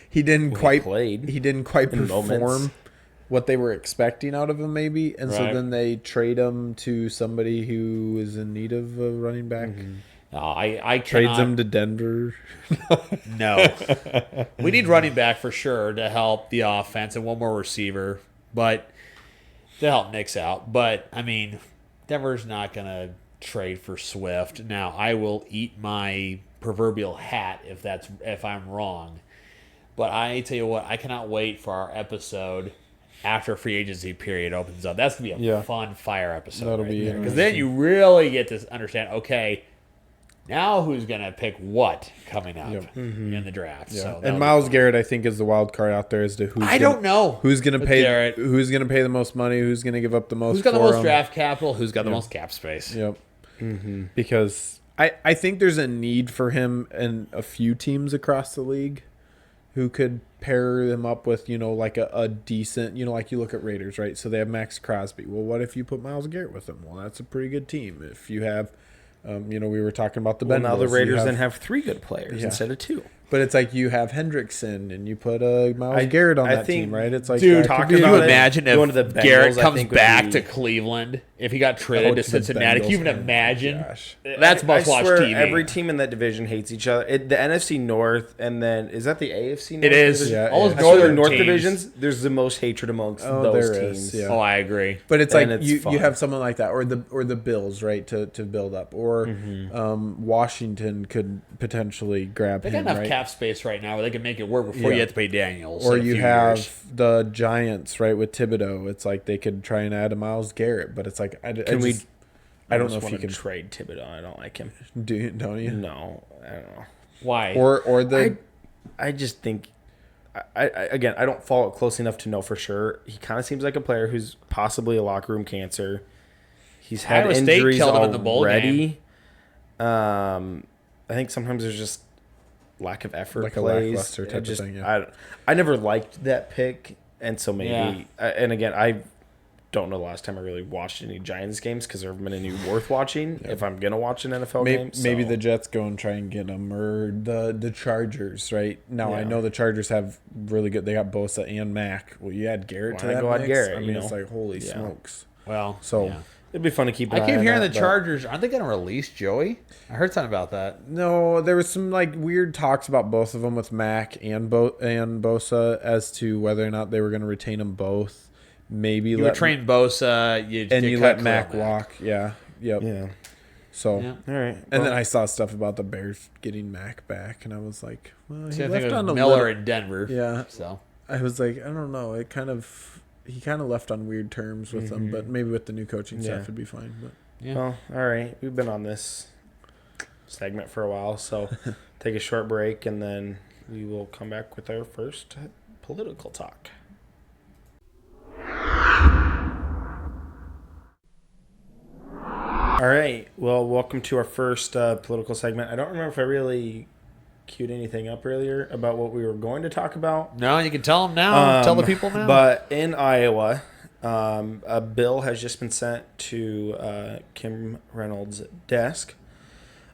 he didn't He quite played he didn't quite in perform moments. what they were expecting out of him, maybe, and so Right. then they trade him to somebody who is in need of a running back. No, I Trades cannot. him to Denver. No. We need running back for sure to help the offense and one more receiver, but to help Nick's out. But, I mean, Denver's not going to trade for Swift. Now, I will eat my proverbial hat if I'm wrong. But I tell you what, I cannot wait for our episode after free agency period opens up. That's going to be a Yeah. fun fire episode. That'll be Because then you really get to understand, okay, now who's going to pick what coming up Yep. in the draft. So that'll And be Miles fun. Garrett, I think, is the wild card out there as to who's I don't know who's going to with pay Garrett. who's going to pay the most money, who's going to give up the most. Who's got the for most him. draft capital? Who's got the most cap space? Yep. Because I think there's a need for him in a few teams across the league who could pair them up with, like a decent, like you look at Raiders, right? So they have Max Crosby. Well, what if you put Miles Garrett with them? Well, that's a pretty good team. If you have, we were talking about the Well, Bengals. now the you Raiders then have 3 good players Yeah. instead of 2. But it's like you have Hendrickson and you put Miles Garrett on I that think- team, right? It's like Dude, that could talking be Can a you about good- it, imagine going to if the Bengals, Garrett I comes think, would back be- to Cleveland? If he got traded Oh, to to the Cincinnati, can you even Bengals. Oh, imagine? gosh. That's must-watch swear TV. Every team in that division hates each other. The NFC North, and then is that the AFC North? It is. division? Yeah, All it those is. I swear the northern North teams. divisions, there's the most hatred amongst Oh, those there is, teams. yeah. Oh, I agree. But it's And like it's you fun. have someone like that, or the Bills, right, to build up, or Washington could potentially grab They got him, enough right? cap space right now where they can make it work before Yeah. you have to pay Daniels. Or in a you few have years. the Giants, right, with Thibodeau. It's like they could try and add a Miles Garrett, but it's like I don't know if you can trade Thibodeau. I don't like him. don't you? No, I don't know. Why? Or the I just think again, I don't follow it close enough to know for sure. He kind of seems like a player who's possibly a locker room cancer. He's had Iowa State injuries killed him in the bowl already. I think sometimes there's just lack of effort, Like a plays. lackluster type of thing, yeah. I never liked that pick, and so maybe. Yeah. And again, I don't know the last time I really watched any Giants games because there haven't been any worth watching. Yeah. If I'm gonna watch an NFL Maybe, game, maybe so. the Jets go and try and get him, or the Chargers, right? Now, I Yeah. know the Chargers have really good. They got Bosa and Mac. Well, you add Garrett to Why not that go add mix? Garrett, I you mean, know? it's like, holy Yeah. smokes. Well, So- yeah. It'd be fun to keep. An I eye keep on hearing that, the but- Chargers. Aren't they going to release Joey? I heard something about that. No, there was some like weird talks about both of them with Mac and Bosa as to whether or not they were going to retain them both. Maybe You would train Bosa, you let Mac walk. Yeah. Yep. Yeah. So. Yeah. All right. And then I saw stuff about the Bears getting Mac back, and I was like, well, he See, I think left it on was a Miller little. in Denver. Yeah. So I was like, I don't know. He kind of left on weird terms with them, but maybe with the new coaching Yeah. staff it'd be fine. But yeah. Well, all right. We've been on this segment for a while, so take a short break, and then we will come back with our first political talk. All right. Well, welcome to our first political segment. I don't remember if I really queued anything up earlier about what we were going to talk about. No, you can tell them now. Tell the Um, people now. But in Iowa, a bill has just been sent to Kim Reynolds' desk.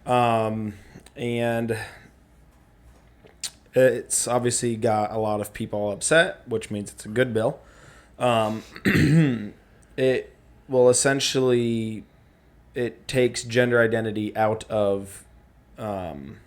And it's obviously got a lot of people upset, which means it's a good bill. It will essentially, it takes gender identity out of, I'm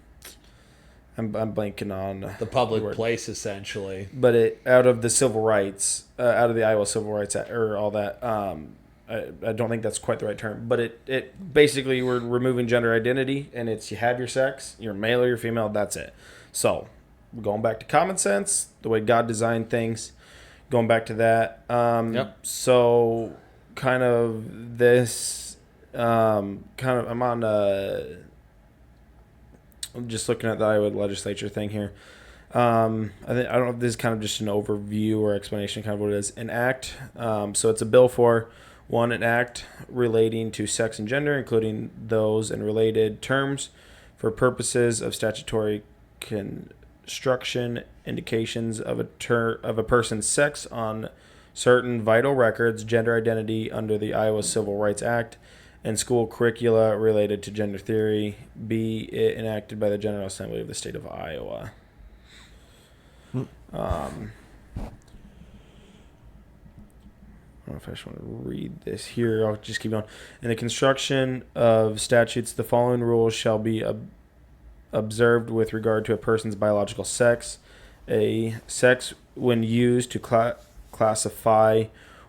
blanking on the public word. place, essentially. But it out of the civil rights, out of the Iowa Civil Rights Act, or all that. I don't think that's quite the right term, but it basically we're removing gender identity, and it's you have your sex, you're male or you're female, that's it. So going back to common sense, the way God designed things, going back to that. Yep. So kind of this, I'm on. I'm just looking at the Iowa legislature thing here. I don't know if this is kind of just an overview or explanation, kind of what it is. An act. So it's a bill for an act relating to sex and gender, including those and related terms, for purposes of statutory construction, indications of a person's sex on certain vital records, gender identity under the Iowa Civil Rights Act, and school curricula related to gender theory, be it enacted by the General Assembly of the State of Iowa. I don't know if I just want to read this here. I'll just keep going. In the construction of statutes, the following rules shall be observed with regard to a person's biological sex. A sex, when used to classify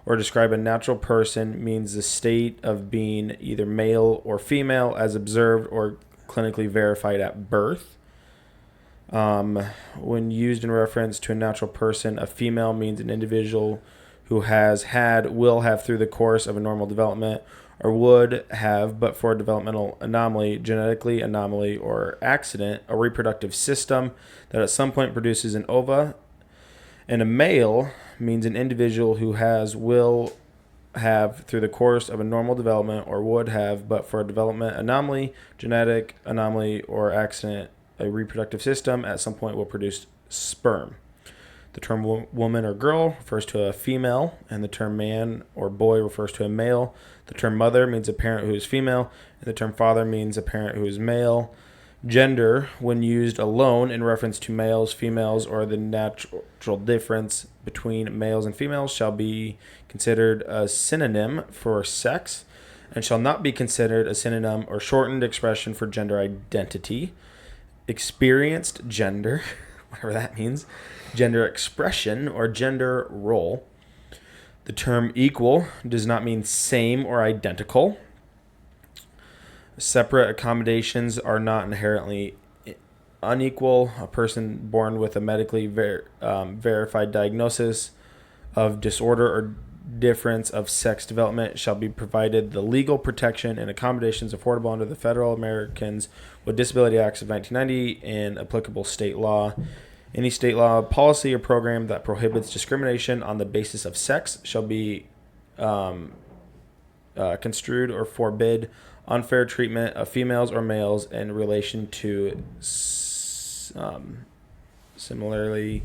or describe a natural person, means the state of being either male or female as observed or clinically verified at birth. When used in reference to a natural person, a female means an individual who has had, will have through the course of a normal development, or would have, but for a developmental anomaly, genetically anomaly, or accident, a reproductive system that at some point produces an ova. And a male means an individual who has, will have through the course of a normal development, or would have, but for a development anomaly, genetic anomaly, or accident, a reproductive system at some point will produce sperm. The term woman or girl refers to a female, and the term man or boy refers to a male. The term mother means a parent who is female, and the term father means a parent who is male. Gender, when used alone in reference to males, females, or the natural difference between males and females, shall be considered a synonym for sex, and shall not be considered a synonym or shortened expression for gender identity. Experienced gender, whatever that means, gender expression, or gender role. The term equal does not mean same or identical. Separate accommodations are not inherently unequal. A person born with a medically verified diagnosis of disorder or difference of sex development shall be provided the legal protection and accommodations affordable under the Federal Americans with Disability Acts of 1990 and applicable state law. Any state law, policy, or program that prohibits discrimination on the basis of sex shall be construed or forbid unfair treatment of females or males in relation to similarly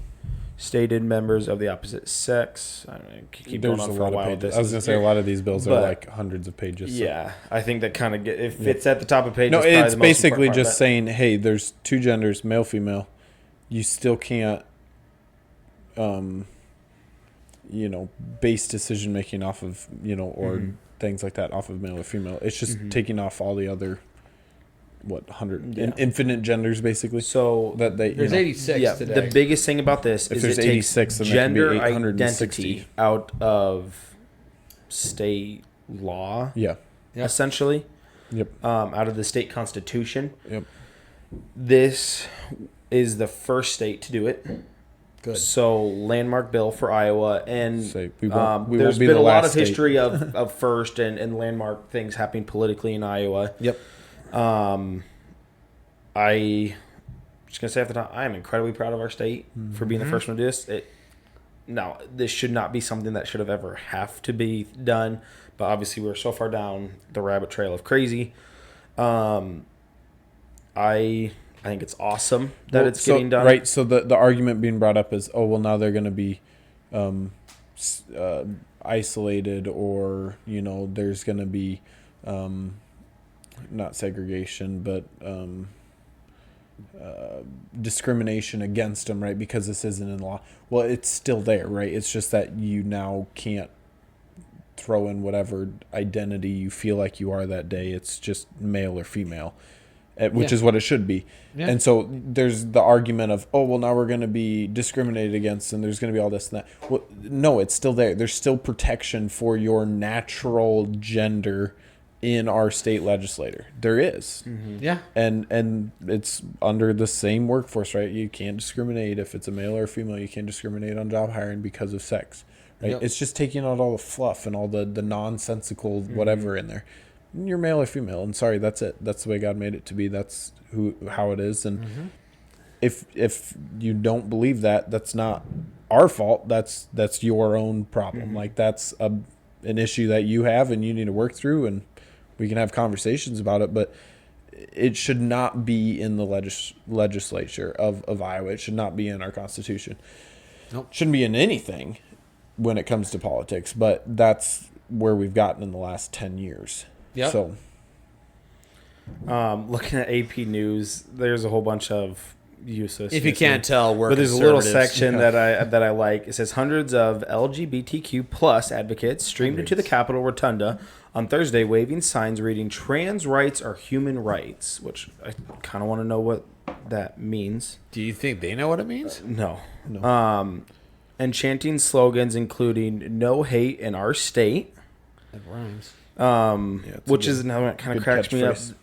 stated members of the opposite sex. I mean, keep There's going on a for a lot of while. pages. I was going to say a lot of these bills are But- like hundreds of pages. so- Yeah, I think that kind of if it's at the top of the page. No, that's probably it's the most basically important part, just saying, hey, there's two genders, male, female. You still can't, base decision making off of, or things like that off of male or female. It's just taking off all the other, 100, Yeah. infinite genders, basically. So That they, There's 86 yeah, today. the biggest thing about this If is there's it takes 86, then there can be gender 860. identity out of state law, Yeah. Yep. essentially, Yep. out of the state constitution. Yep. This is the first state to do it. Good. So landmark bill for Iowa, and Say, we won't there's be been the a lot last of state. history of first and landmark things happening politically in Iowa. Yep. I just gonna say off the top, I am incredibly proud of our state for being the first one to do this. Now, this should not be something that should have ever have to be done, but obviously we're so far down the rabbit trail of crazy. I think it's awesome that it's getting done. Right. So the argument being brought up is, oh, well, now they're going to be isolated, or, there's going to be not segregation, but discrimination against them, right? Because this isn't in law. Well, it's still there, right? It's just that you now can't throw in whatever identity you feel like you are that day. It's just male or female, which Yeah. is what it should be. Yeah. And so there's the argument of, oh, well, now we're going to be discriminated against and there's going to be all this and that. Well, no, it's still there. There's still protection for your natural gender in our state legislature. There is. Yeah. And it's under the same workforce, right? You can't discriminate if it's a male or a female. You can't discriminate on job hiring because of sex, right? Yep. It's just taking out all the fluff and all the nonsensical whatever in there. You're male or female, and sorry, that's it. That's the way God made it to be. That's how it is. And if you don't believe that, that's not our fault. That's your own problem. Like, that's an issue that you have and you need to work through, and we can have conversations about it, but it should not be in the legislature of Iowa. It should not be in our Constitution. Nope. Shouldn't be in anything when it comes to politics, but that's where we've gotten in the last 10 years. Yep. So, Looking at AP News, there's a whole bunch of useless. If you can't tell, we're but there's a little conservatives. section that I like. It says hundreds of LGBTQ plus advocates streamed into the Capitol Rotunda on Thursday, waving signs reading "Trans rights are human rights," which I kind of want to know what that means. Do you think they know what it means? No. And chanting slogans including "No hate in our state," It rhymes. it's a which good- is now it kind good of cracks me up. catchphrase.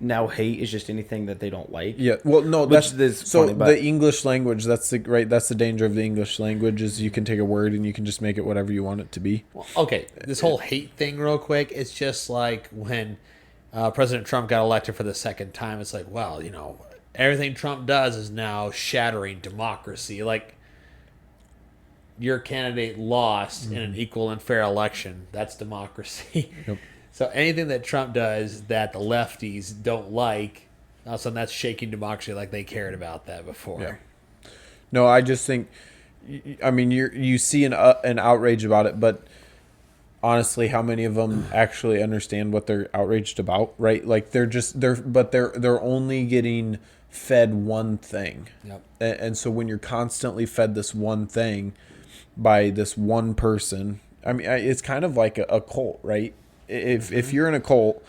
Now hate is just anything that they don't like. Yeah, well, no, Which that's is so funny, but- the English language. That's the danger of the English language is you can take a word and you can just make it whatever you want it to be. Well, okay, this whole hate thing, real quick. It's just like when President Trump got elected for the second time. It's like, well, everything Trump does is now shattering democracy. Like, your candidate lost in an equal and fair election. That's democracy. Yep. So anything that Trump does that the lefties don't like, all of a sudden that's shaking democracy, like they cared about that before. Yeah. No, I just think, I mean, you see an outrage about it, but honestly, how many of them actually understand what they're outraged about, right? Like they're only getting fed one thing. Yep. And so when you're constantly fed this one thing by this one person, I mean, it's kind of like a cult, right? If you're in a cult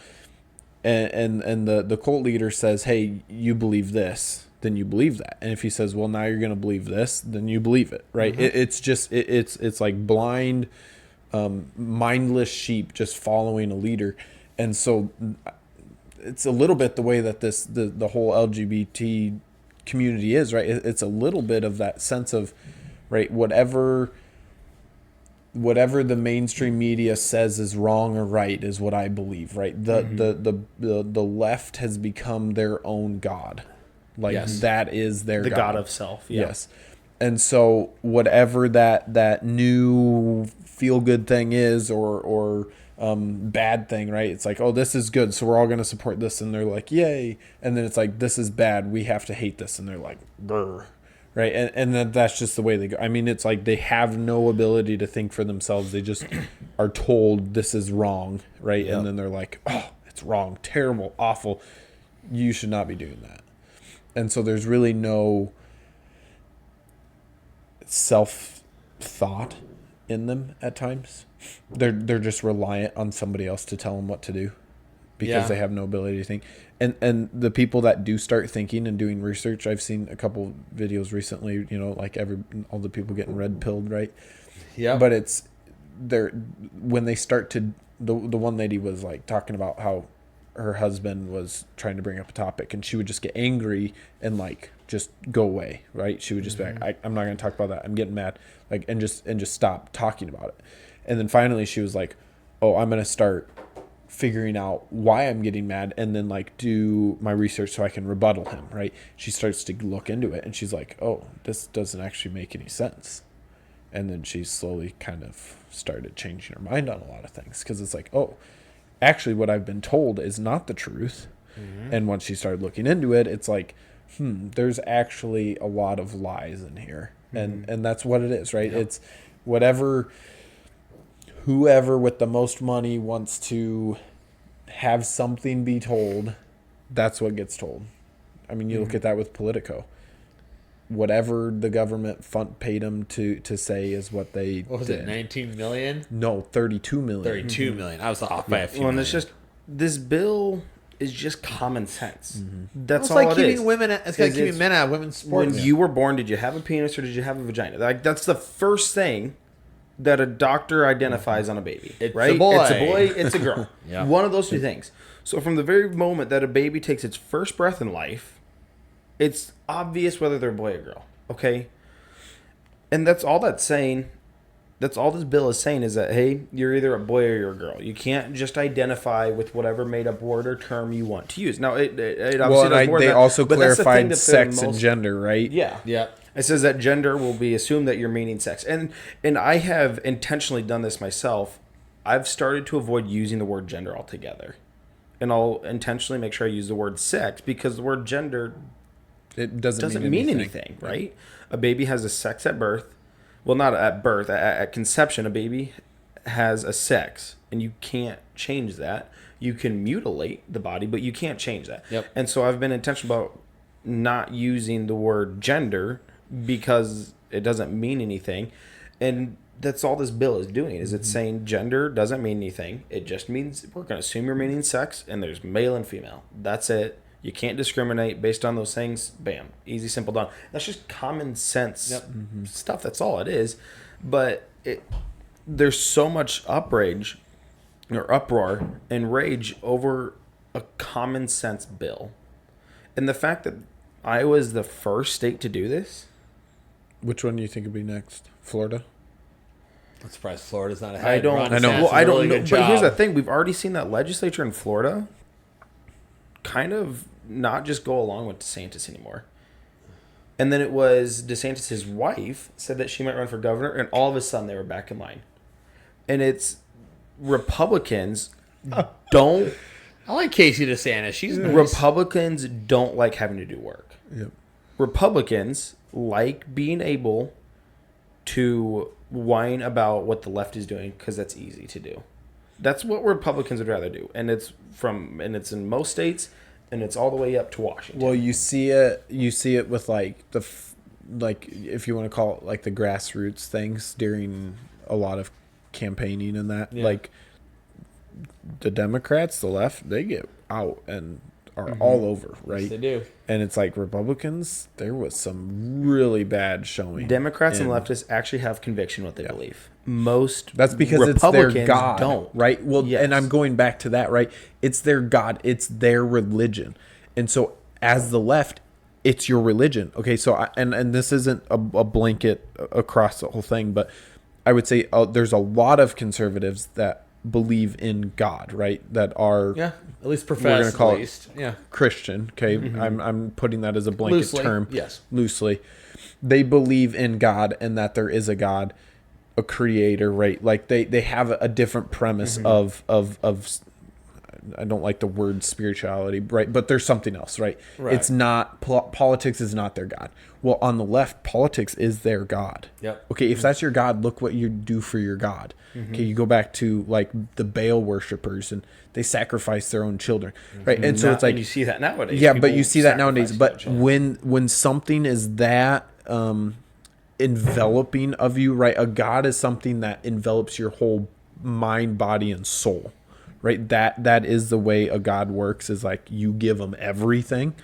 and the cult leader says, hey, you believe this, then you believe that. And if he says, well, now you're going to believe this, then you believe it, right? It's just, it's like blind, mindless sheep just following a leader. And so it's a little bit the way that the whole LGBT community is, right? It's a little bit of that sense of, right, whatever the mainstream media says is wrong or right is what I believe, right? The left has become their own god, Like Yes. that is their The God of self. Yeah. Yes. And so whatever that new feel good thing is or bad thing, right? It's like, oh, this is good, so we're all going to support this, and they're like, yay. And then it's like, this is bad, we have to hate this, and they're like, brr. Right? And then that's just the way they go. I mean, it's like they have no ability to think for themselves. They just are told this is wrong, right? Yep. And then they're like, oh, it's wrong, terrible, awful. You should not be doing that. And so there's really no self-thought in them at times. They're just reliant on somebody else to tell them what to do because Yeah. they have no ability to think. And the people that do start thinking and doing research, I've seen a couple videos recently, like all the people getting red pilled, right? Yeah. But it's when they start to the one lady was like talking about how her husband was trying to bring up a topic and she would just get angry and like just go away, right? She would just be like, I'm not going to talk about that. I'm getting mad, like, and just stop talking about it. And then finally she was like, oh, I'm going to start figuring out why I'm getting mad and then like do my research so I can rebuttal him, right? She starts to look into it and she's like, oh, this doesn't actually make any sense. And then she slowly kind of started changing her mind on a lot of things because it's like, oh, actually what I've been told is not the truth. Mm-hmm. And once she started looking into it, it's like, there's actually a lot of lies in here. And that's what it is, right? Yep. It's whoever with the most money wants to have something be told, that's what gets told. I mean, you look at that with Politico. Whatever the government paid them to say is what they What was did. it, 19 million? No, 32 million. 32 million. I was off by a few Well, and million. it's just this bill is just common sense. That's It's all like it keeping is. women. It's like Is keeping it's- men out of women's When sports. you were born, did you have a penis or did you have a vagina? Like that's the first thing that a doctor identifies on a baby. It's right? a boy. It's a boy. It's a girl. Yeah. One of those two things. So from the very moment that a baby takes its first breath in life, it's obvious whether they're a boy or girl. Okay. And that's all that's saying. That's all this bill is saying is that, hey, you're either a boy or you're a girl. You can't just identify with whatever made up word or term you want to use. Now, it obviously Well, does more they than that, also but that's the thing clarified that sex the and most- gender, right? Yeah. Yeah. It says that gender will be assumed that you're meaning sex. And I have intentionally done this myself. I've started to avoid using the word gender altogether. And I'll intentionally make sure I use the word sex because the word gender It doesn't mean anything, right? A baby has a sex at birth. Well, not at birth. At conception, a baby has a sex, and you can't change that. You can mutilate the body, but you can't change that. Yep. And so I've been intentional about not using the word gender because it doesn't mean anything. And that's all this bill is doing is it's saying gender doesn't mean anything. It just means we're going to assume you're meaning sex, and there's male and female. That's it. You can't discriminate based on those things. Bam. Easy, simple, done. That's just common sense stuff. That's all it is. But there's so much uproar and rage over a common sense bill. And the fact that Iowa is the first state to do this, Which one do you think would be next? Florida? I'm surprised Florida's not ahead. I don't. Ron I know. DeSantis Well, did a I don't really know. good But here's job. the thing: we've already seen that legislature in Florida kind of not just go along with DeSantis anymore. And then it was DeSantis' wife said that she might run for governor, and all of a sudden they were back in line. And it's Republicans don't I like Casey DeSantis. She's nice. Republicans don't like having to do work. Yep. Republicans like being able to whine about what the left is doing because that's easy to do. That's what Republicans would rather do, and it's in most states, and it's all the way up to Washington. Well, you see it with like like if you want to call it like the grassroots things during a lot of campaigning and that. Yeah. Like the Democrats, the left, they get out and are all over, right? Yes, they do. And it's like Republicans, there was some really bad showing. Democrats and in- leftists actually have conviction what they believe. Most That's because it's Republicans their God, don't. right? Well, Yes. and I'm going back to that, right? It's their God, it's their religion, and so as the left, it's your religion. Okay, so and this isn't a blanket across the whole thing, but I would say there's a lot of conservatives that believe in God, right? That are Yeah, at least we're profess. gonna call at it least. Yeah, Christian. Okay, I'm putting that as a blanket loosely. term. Yes. Loosely. They believe in God and that there is a God, a creator, right? Like they have a different premise of I don't like the word spirituality, right? But there's something else, right? Right. It's not politics is not their God. Well, on the left, politics is their God. Yep. Okay, if that's your God, look what you do for your God. Okay, you go back to like the Baal worshipers, and they sacrifice their own children, right? And so it's like and you see that nowadays. yeah, but People you see that nowadays. sacrifice But their children. when something is that enveloping of you, right? A God is something that envelops your whole mind, body, and soul, right? That is the way a God works. Is like you give them everything.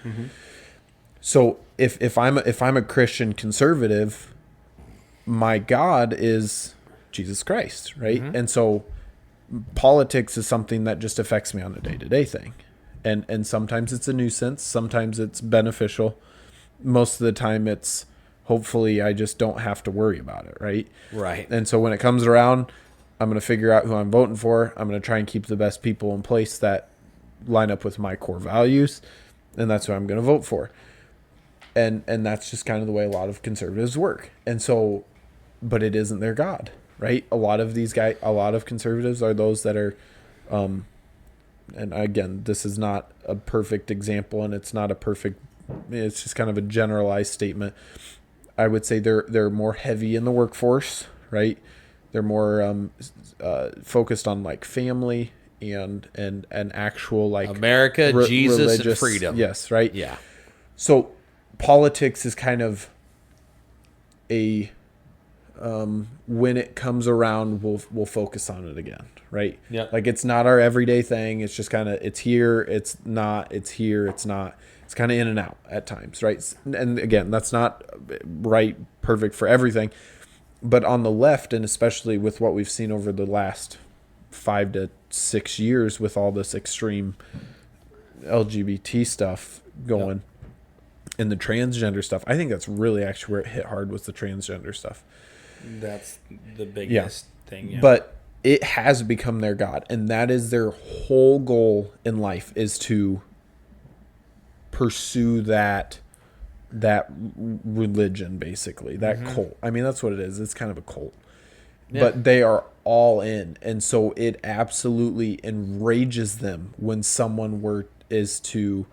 So if I'm a Christian conservative, my God is Jesus Christ, right? And so politics is something that just affects me on a day-to-day thing. And sometimes it's a nuisance, sometimes it's beneficial. Most of the time it's hopefully I just don't have to worry about it, right? Right. And so when it comes around, I'm going to figure out who I'm voting for. I'm going to try and keep the best people in place that line up with my core values, and that's who I'm going to vote for. And that's just kind of the way a lot of conservatives work. And so, but it isn't their God, right? A lot of conservatives are those that are, and again, this is not a perfect example, and it's just kind of a generalized statement. I would say they're more heavy in the workforce, right? They're more focused on like family and actual like America, Jesus, and freedom. Yes, right. Yeah. So politics is kind of a when it comes around, we'll focus on it again, right? Yep. Like it's not our everyday thing. It's just kind of it's here, it's not, it's here, it's not. It's kind of in and out at times, right? And again, that's not right, perfect for everything. But on the left, and especially with what we've seen over the last 5 to 6 years with all this extreme LGBT stuff going and the transgender stuff, I think that's really actually where it hit hard was the transgender stuff. That's the biggest thing. Yeah. But it has become their God, and that is their whole goal in life is to pursue that religion, basically, that cult. I mean, that's what it is. It's kind of a cult. Yeah. But they are all in, and so it absolutely enrages them when someone is to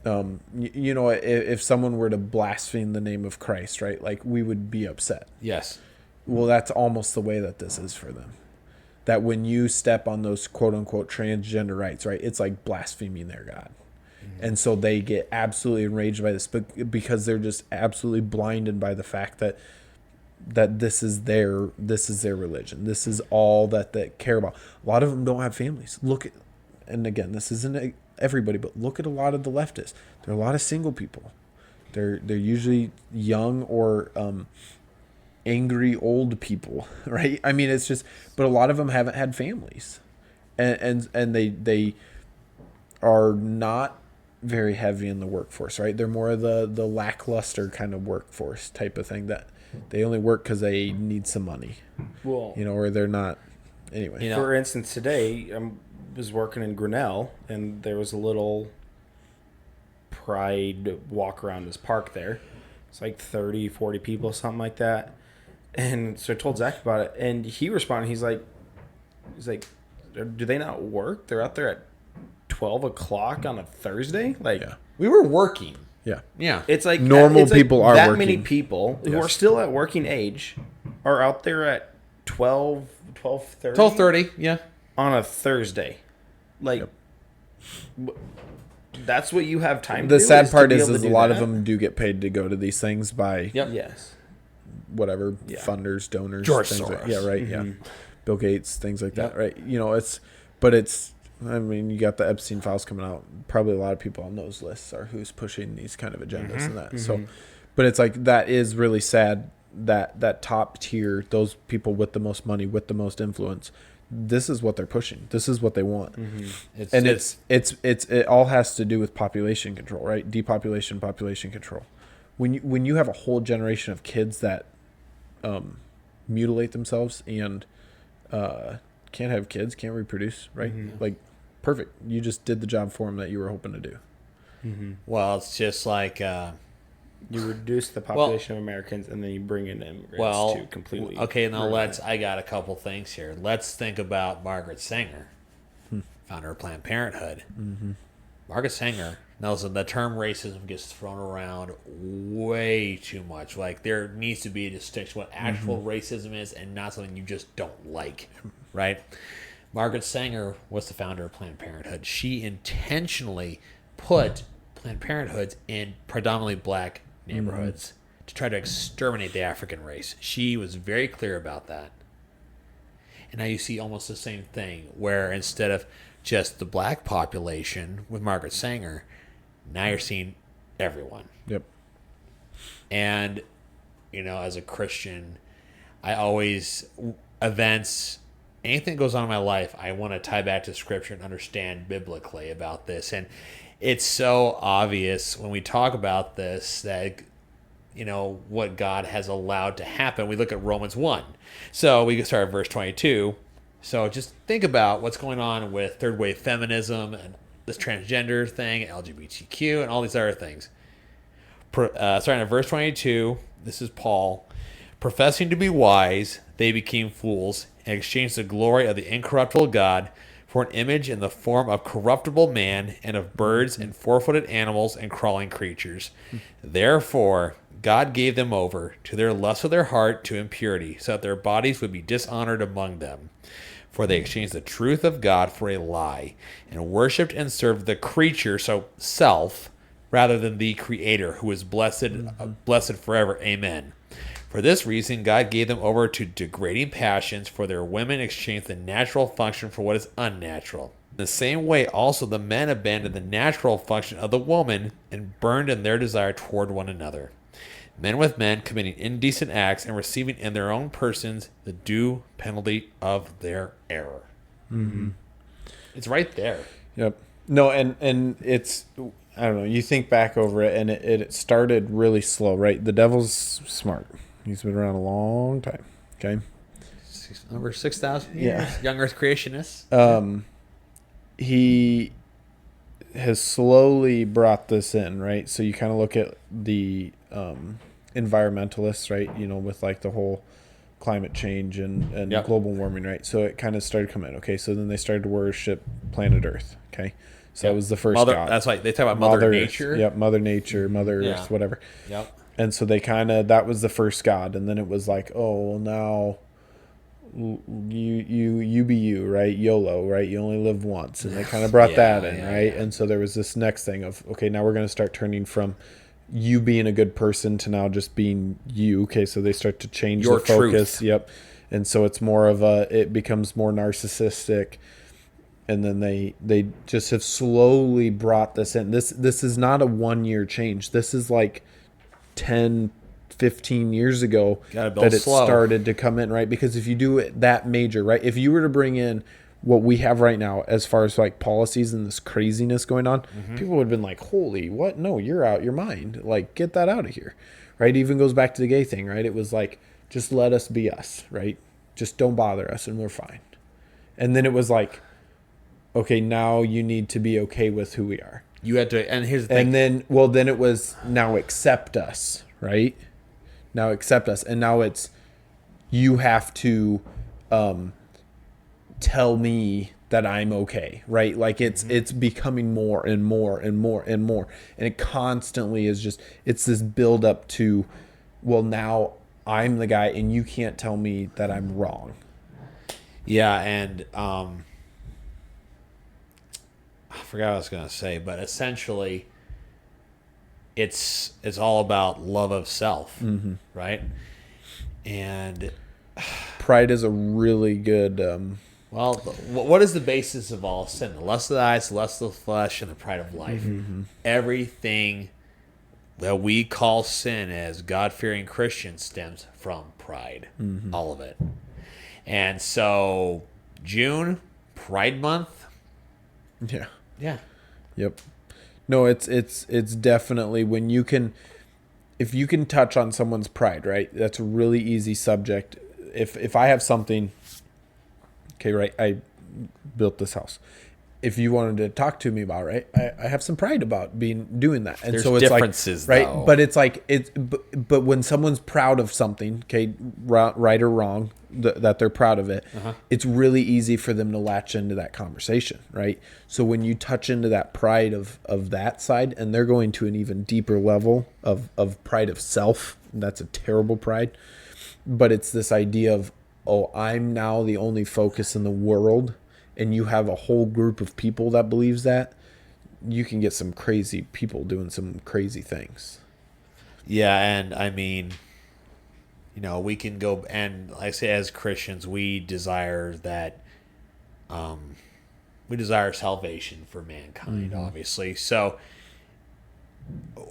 if someone were to blaspheme the name of Christ, right? Like we would be upset. Yes. Well, that's almost the way that this is for them. That when you step on those quote unquote transgender rights, right? It's like blaspheming their God. And so they get absolutely enraged by this, but because they're just absolutely blinded by the fact that this is their religion. This is all that they care about. A lot of them don't have families. And again, this isn't everybody, but look at a lot of the leftists. There are a lot of single people. They're usually young or angry old people, right? I mean, it's just, but a lot of them haven't had families, and they are not very heavy in the workforce, right? They're more of the lackluster kind of workforce type of thing that they only work because they need some money, well, or they're not. Anyway, for instance, today I was working in Grinnell, and there was a little pride walk around this park there. It's like 30, 40 people, something like that. And so I told Zach about it, and he responded. He's like, do they not work? They're out there at 12 o'clock on a Thursday. Like, yeah. We were working. Yeah. Yeah. It's like normal people are that working. many people who Yes. are still at working age are out there at 12:30 12:30. Yeah. on a Thursday. Like, that's what you have time to The do, sad to part be is able to a do lot that? of them do get paid to go to these things by Yep. Yes. whatever Yeah. funders, donors, George things Soros. Like, yeah, right, yeah, Mm-hmm. Bill Gates, things like that, Yep. right? I mean, you got the Epstein files coming out. Probably a lot of people on those lists are who's pushing these kind of agendas and that. So, but it's like that is really sad that top tier, those people with the most money, with the most influence, this is what they're pushing. This is what they want. It all has to do with population control, right? Depopulation, population control. When you have a whole generation of kids that mutilate themselves and can't have kids, can't reproduce, right? Mhm. Like, perfect. You just did the job for them that you were hoping to do. Well, it's just like You reduce the population of Americans, and then you bring in immigrants to completely. okay, now ruin let's. it. I got a couple things here. Let's think about Margaret Sanger, founder of Planned Parenthood. Margaret Sanger knows that the term racism gets thrown around way too much. Like there needs to be a distinction what actual racism is and not something you just don't like, right? Margaret Sanger was the founder of Planned Parenthood. She intentionally put Planned Parenthoods in predominantly black neighborhoods to try to exterminate the African race. She was very clear about that. And now you see almost the same thing, where instead of just the black population with Margaret Sanger, now you're seeing everyone. Yep. And, you know, as a Christian, I always, events, anything that goes on in my life, I want to tie back to Scripture and understand biblically about this. And it's so obvious when we talk about this that, you know, what God has allowed to happen. We look at Romans 1. So we can start at verse 22. So just think about what's going on with third wave feminism and this transgender thing, LGBTQ, and all these other things. Starting at verse 22, this is Paul. Professing to be wise, they became fools and exchanged the glory of the incorruptible God for an image in the form of corruptible man and of birds and four-footed animals and crawling creatures. Therefore, God gave them over to their lust of their heart to impurity, so that their bodies would be dishonored among them. For they exchanged the truth of God for a lie, and worshipped and served the creature, so self, rather than the Creator, who is blessed, blessed forever. Amen. For this reason, God gave them over to degrading passions, for their women exchanged the natural function for what is unnatural. In the same way, also the men abandoned the natural function of the woman and burned in their desire toward one another. Men with men committing indecent acts and receiving in their own persons the due penalty of their error. It's right there. Yep. No, and it's, I don't know, you think back over it, and it started really slow, right? The devil's smart. He's been around a long time. Okay. Over 6,000 years. Yeah. Young Earth creationists. He has slowly brought this in, right? So you kind of look at the environmentalists, right? You know, with like the whole climate change and Yep. global warming, right? So it kind of started coming. Okay, so then they started to worship planet Earth. Okay, so that was the first Mother, god. that's like they talk about Mother Nature. Yep, Mother Nature, Mother Yeah. Earth, whatever. Yep. And so they kind of, that was the first god, and then it was like, oh, well, now you be you, right? YOLO, right? You only live once, and they kind of brought that in, right? Yeah. And so there was this next thing of, okay, now we're going to start turning from you being a good person to now just being you. Okay, so they start to change Your the focus. truth. Yep. And so it's more of it becomes more narcissistic. And then they just have slowly brought this in. This is not a 1 year change. This is like 10, 15 years ago Gotta build that it slow. started to come in, right? Because if you do it that major, right? If you were to bring in what we have right now as far as like policies and this craziness going on, people would have been like, holy, what? No, you're out your mind. Like, get that out of here, right? It even goes back to the gay thing, right? It was like, just let us be us, right? Just don't bother us and we're fine. And then it was like, okay, now you need to be okay with who we are. You had to, and here's the thing. And then it was now accept us, right? Now accept us. And now it's, you have to tell me that I'm okay, right? Like it's becoming more and more and more and more. And it constantly is just, it's this build up to, well, now I'm the guy and you can't tell me that I'm wrong. Yeah, and I forgot what I was going to say, but essentially, it's all about love of self, right? And Pride is a really good, well, what is the basis of all sin? The lust of the eyes, the lust of the flesh, and the pride of life. Everything that we call sin as God-fearing Christians stems from pride. All of it. And so, June, Pride Month. yeah. Yeah. Yep. No, it's definitely when you can, if you can touch on someone's pride, right? That's a really easy subject. If I have something, okay, okay, right, I built this house. If you wanted to talk to me about, right, I have some pride about doing that. And There's so it's differences, like, right, though. but it's like, but when someone's proud of something, okay, right or wrong, that they're proud of it, it's really easy for them to latch into that conversation, right? So when you touch into that pride of that side, and they're going to an even deeper level of pride of self, that's a terrible pride, but it's this idea of, oh, I'm now the only focus in the world, and you have a whole group of people that believes that, you can get some crazy people doing some crazy things. Yeah, and I mean, we can go, and like I say, as Christians, we desire that, we desire salvation for mankind, obviously. So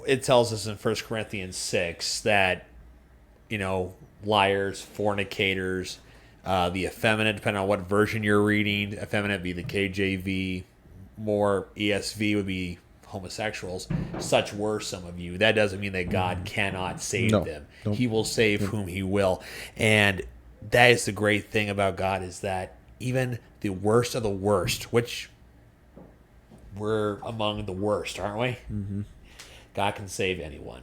it tells us in 1 Corinthians 6 that, liars, fornicators, the effeminate, depending on what version you're reading, effeminate would be the KJV, more ESV would be homosexuals. Such were some of you. That doesn't mean that God cannot save them. No. He will save whom he will. And that is the great thing about God, is that even the worst of the worst, which we're among the worst, aren't we? Mm-hmm. God can save anyone.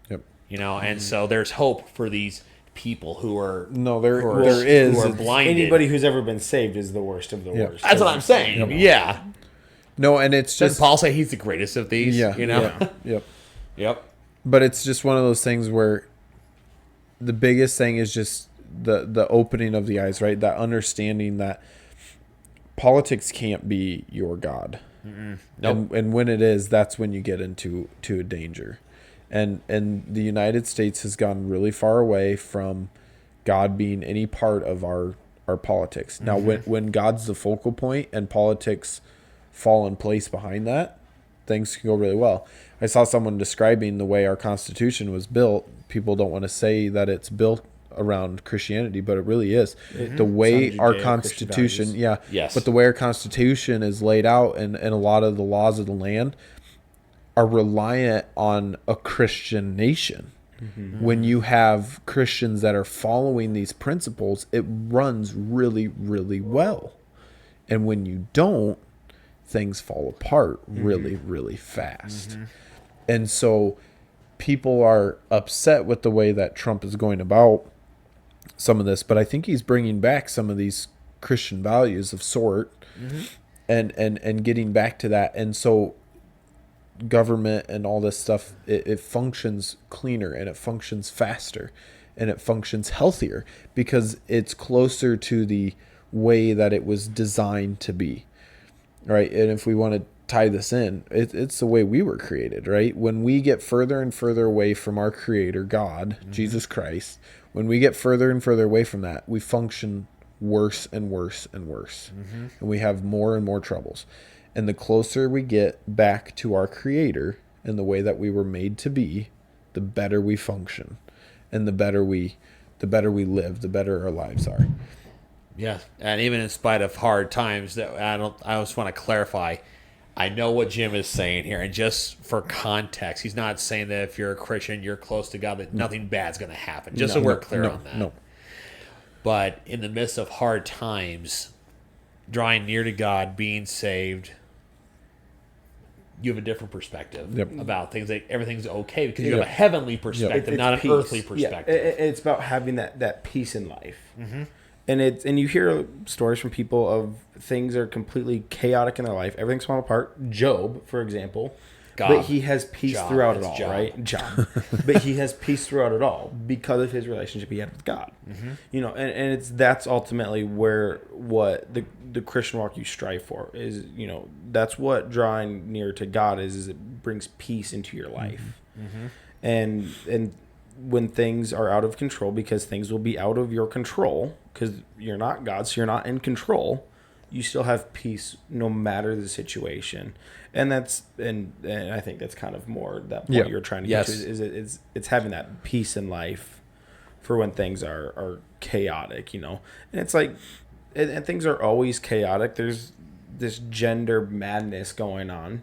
Yep. And so there's hope for these people who are there who are is. blinded. Anybody who's ever been saved is the worst of the worst. That's what I'm saying. Yeah. No, and it's Doesn't just Paul say he's the greatest of these? Yeah. Yep. Yep. But it's just one of those things where the biggest thing is just the opening of the eyes, right? That understanding that politics can't be your God. Nope. And when it is, that's when you get into a danger. And the United States has gone really far away from God being any part of our politics. Now, when God's the focal point and politics fall in place behind that, things can go really well. I saw someone describing the way our Constitution was built. People don't want to say that it's built around Christianity, but it really is. The way Some our Judeo-Christian Constitution, values. Yes. but the way our Constitution is laid out and a lot of the laws of the land are reliant on a Christian nation. When you have Christians that are following these principles, it runs really, really well. And when you don't, things fall apart really, really fast. And so people are upset with the way that Trump is going about some of this, but I think he's bringing back some of these Christian values of sort and getting back to that. And so government and all this stuff, it functions cleaner and it functions faster and it functions healthier because it's closer to the way that it was designed to be, right? And if we want to tie this in, it's the way we were created, right? When we get further and further away from our creator God, Jesus Christ, when we get further and further away from that, we function worse and worse and worse, and we have more and more troubles. And the closer we get back to our creator and the way that we were made to be, the better we function and the better we live, the better our lives are. Yeah, and even in spite of hard times, I just want to clarify. I know what Jim is saying here, and just for context, he's not saying that if you're a Christian, you're close to God, that nothing bad's going to happen. Just so we're clear on that. No. But in the midst of hard times, drawing near to God, being saved, you have a different perspective about things. Like everything's okay because you have a heavenly perspective, not an peace. earthly perspective. It's about having that peace in life. And you hear stories from people of things are completely chaotic in their life. Everything's falling apart. Job, for example. But he has peace throughout it all, right? Job. But he has peace throughout it all because of his relationship he had with God. And that's ultimately what the Christian walk you strive for is, that's what drawing near to God is it brings peace into your life. And when things are out of control, because things will be out of your control, because you're not God, so you're not in control, you still have peace no matter the situation. And I think that's kind of more that point you're trying to get to is it's having that peace in life for when things are chaotic, and it's like and things are always chaotic. There's this gender madness going on,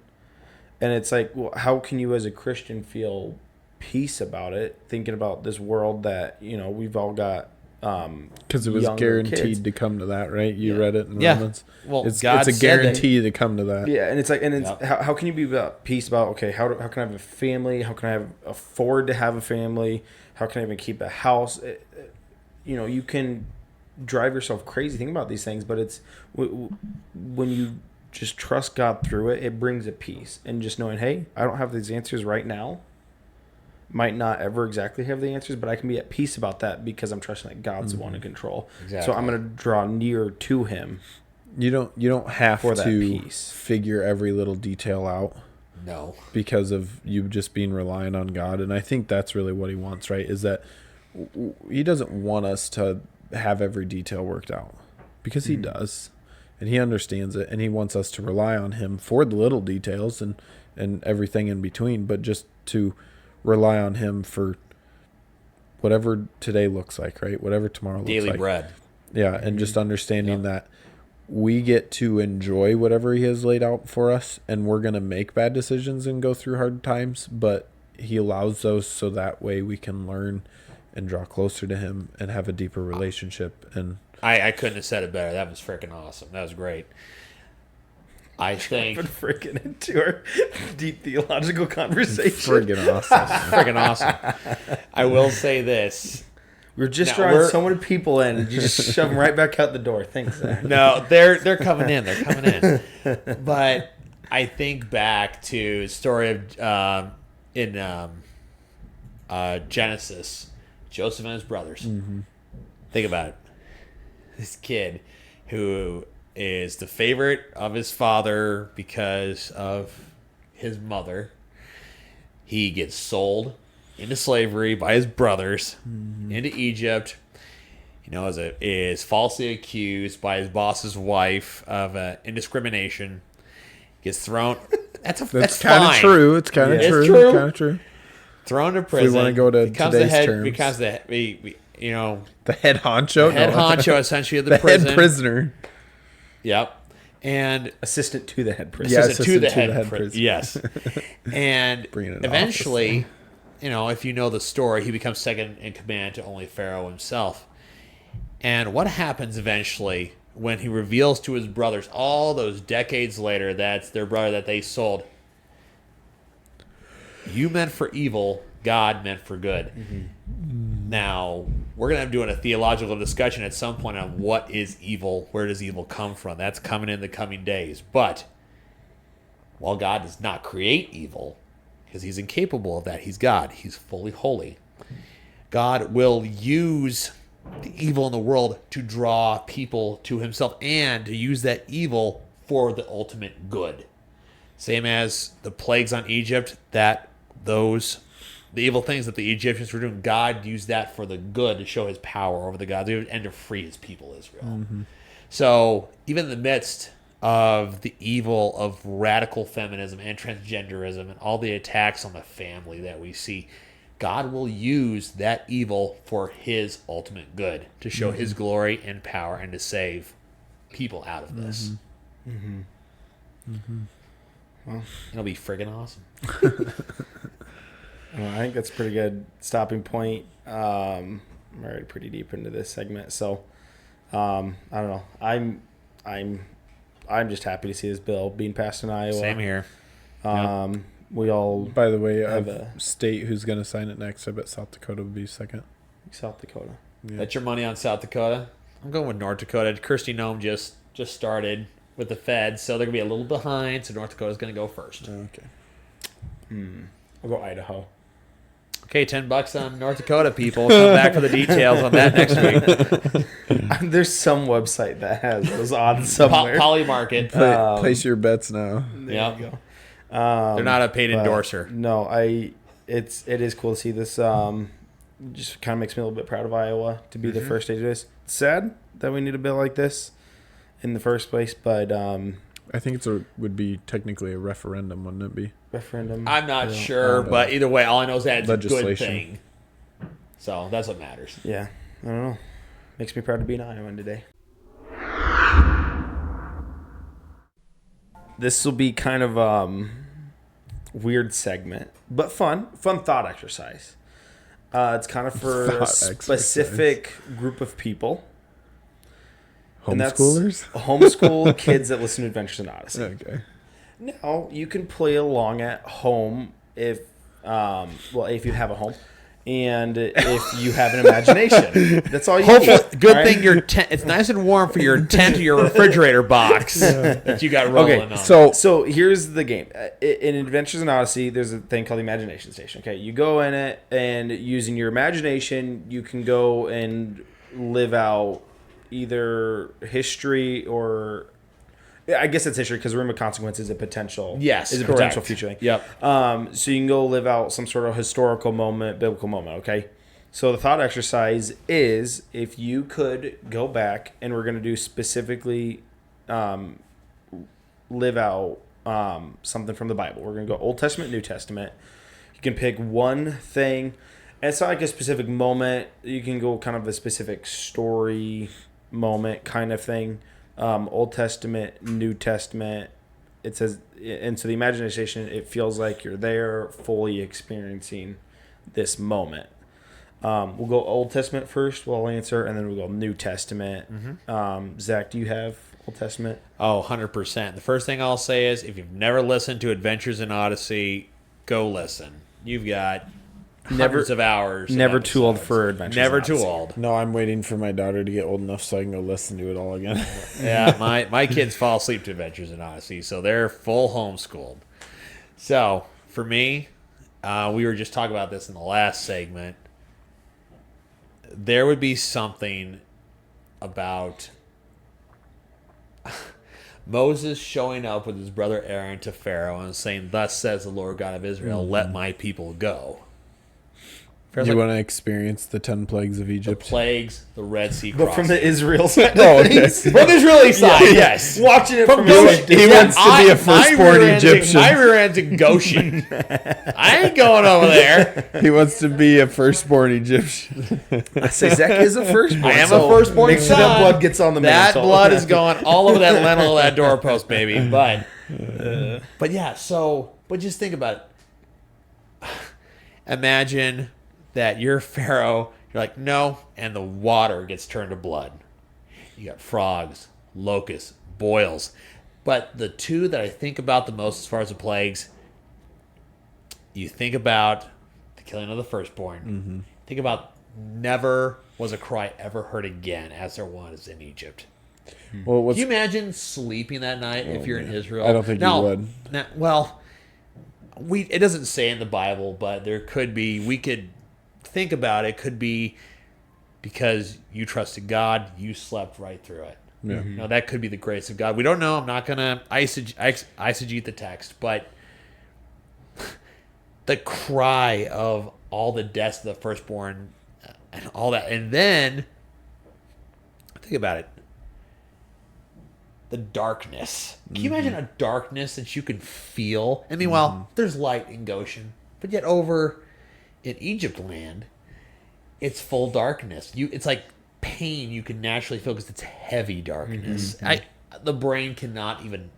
and it's like, well, how can you as a Christian feel peace about it, thinking about this world that we've all got Because it was younger guaranteed kids. to come to that, right? You Yeah. read it in Yeah. Romans. Well, It's God a said that- guarantee to come to that. Yeah, and it's like, and it's Yep. how can you be about peace about okay, how can I have a family? How can I afford to have a family? How can I even keep a house? You can drive yourself crazy thinking about these things, but it's when you just trust God through it, it brings a peace, and just knowing, hey, I don't have these answers right now. Might not ever exactly have the answers, but I can be at peace about that because I'm trusting that God's the one in control. Exactly. So I'm going to draw near to Him. You don't have For that to peace. figure every little detail out No. because of you just being reliant on God. And I think that's really what He wants, right? Is that He doesn't want us to have every detail worked out because He does. And He understands it, and He wants us to rely on Him for the little details and everything in between, but just to rely on Him for whatever today looks like, right? Whatever tomorrow looks Daily like. bread. Yeah, and just understanding Yeah. that we get to enjoy whatever He has laid out for us, and we're going to make bad decisions and go through hard times, but He allows those so that way we can learn and draw closer to Him and have a deeper relationship. And I couldn't have said it better. That was freaking awesome. That was great. I think Been freaking into our deep theological conversation. friggin' awesome. freaking awesome. I will say this. We're just Now, drawing we're- so many people in and you just shove them right back out the door. Thanks, Zach. No, they're coming in. They're coming in. But I think back to the story of in Genesis, Joseph and his brothers. Think about it. This kid who is the favorite of his father because of his mother. He gets sold into slavery by his brothers into Egypt. Is falsely accused by his boss's wife of indiscrimination. Gets thrown. That's That's kind of fine. true. It's kind of Yeah. true. It's true. Kind of true. Thrown to prison. wanna go to becomes today's the head, terms. becomes the The head honcho. head No. honcho essentially of the, The prison. head prisoner. Yep. And Assistant to the head priest. Yeah, assistant to the assistant head, priest. yes. And Bringing it eventually, if you know the story, he becomes second in command to only Pharaoh himself. And what happens eventually when he reveals to his brothers all those decades later that's their brother that they sold? You meant for evil, God meant for good. Now, we're going to be doing a theological discussion at some point on what is evil, where does evil come from. That's coming in the coming days. But while God does not create evil, because He's incapable of that, He's God, He's fully holy, God will use the evil in the world to draw people to Himself and to use that evil for the ultimate good. Same as the plagues on Egypt, the evil things that the Egyptians were doing, God used that for the good to show His power over the gods and to free His people, Israel. So even in the midst of the evil of radical feminism and transgenderism and all the attacks on the family that we see, God will use that evil for His ultimate good to show His glory and power and to save people out of this. Well, it'll be friggin' awesome. I think that's a pretty good stopping point. I'm already pretty deep into this segment, so I don't know. I'm just happy to see this bill being passed in Iowa. Same here. We all By the way, Have of state who's going to sign it next, I bet South Dakota would be second. South Dakota. Yeah. Bet your money on South Dakota. I'm going with North Dakota. Kristi Noem just started with the Feds, so they're going to be a little behind, so North Dakota's going to go first. Okay. I'll go Idaho. Okay, $10 on North Dakota, people. Come back for the details on that next week. There's some website that has those odds somewhere. Poly Market. Place your bets now. There Yep. you go. They're not a paid But endorser. No, it is cool to see this. Just kind of makes me a little bit proud of Iowa to be the first state of this. It's sad that we need a bill like this in the first place, but I think would be technically a referendum, wouldn't it be? referendum. I'm not I don't- sure, but either way, all I know is that it's a good Legislation. thing. So that's what matters. Yeah, I don't know. Makes me proud to be an Iowan today. This will be kind of weird segment, but fun thought exercise. It's kind of for Thought a specific group of people. And that's Homeschoolers? homeschool kids that listen to Adventures in Odyssey. Okay. Now, you can play along at home if you have a home. And if you have an imagination, that's all you Hopefully, need. good all right? thing your tent. It's nice and warm for your tent or your refrigerator box that you got rolling Okay, on. So here's the game. In Adventures in Odyssey, there's a thing called the Imagination Station. Okay, you go in it, and using your imagination, you can go and live out either history or, I guess it's history because Room of Consequence is a potential. Yes, is a correct. potential future thing. Yep. So you can go live out some sort of historical moment, biblical moment. Okay. So the thought exercise is if you could go back, and we're going to do specifically live out something from the Bible. We're going to go Old Testament, New Testament. You can pick one thing. And it's not like a specific moment. You can go kind of a specific story moment kind of thing. Old Testament, New Testament. It says, and so the imagination, it feels like you're there fully experiencing this moment. We'll go Old Testament first. We'll answer, and then we'll go New Testament. Zach, do you have Old Testament? Oh, 100%. The first thing I'll say is if you've never listened to Adventures in Odyssey, go listen. You've got hundreds of hours. of Never too old episodes. for Adventures. Never in too Odyssey. old. No, I'm waiting for my daughter to get old enough so I can go listen to it all again. Yeah, my kids fall asleep to Adventures in Odyssey, so they're full homeschooled. So, for me, we were just talking about this in the last segment. There would be something about Moses showing up with his brother Aaron to Pharaoh and saying, "Thus says the Lord God of Israel, let my people go." Pharaoh's You like, want to experience the 10 plagues of the Egypt? plagues, the Red Sea But crossing. from the Israel side. Oh, okay. From the Israeli side, yes. Watching it from Goshen. He wants to be a firstborn Egyptian. My rear end's in Goshen. I ain't going over there. He wants to be a firstborn Egyptian. I say Zach is a firstborn. I am a firstborn Make sure son. that blood gets on the That mantle. blood is going all over that lintel of that doorpost, baby. But yeah, so, but just think about it. Imagine that you're Pharaoh. You're like, no, and the water gets turned to blood. You got frogs, locusts, boils. But the two that I think about the most as far as the plagues, you think about the killing of the firstborn. Mm-hmm. Think about never was a cry ever heard again as there was in Egypt. Well, what's, Can you imagine sleeping that night if you're in Israel? I don't think you would. Well, it doesn't say in the Bible, but there could be. We could think about it. Could be because you trusted God, you slept right through it. Yeah. Now that could be the grace of God. We don't know. I'm not gonna eisegete the text, but the cry of all the deaths of the firstborn and all that, and then think about it. The darkness. Can you imagine a darkness that you can feel? And meanwhile, there's light in Goshen, but yet over in Egypt land, it's full darkness. It's like pain you can naturally feel because it's heavy darkness. The brain cannot even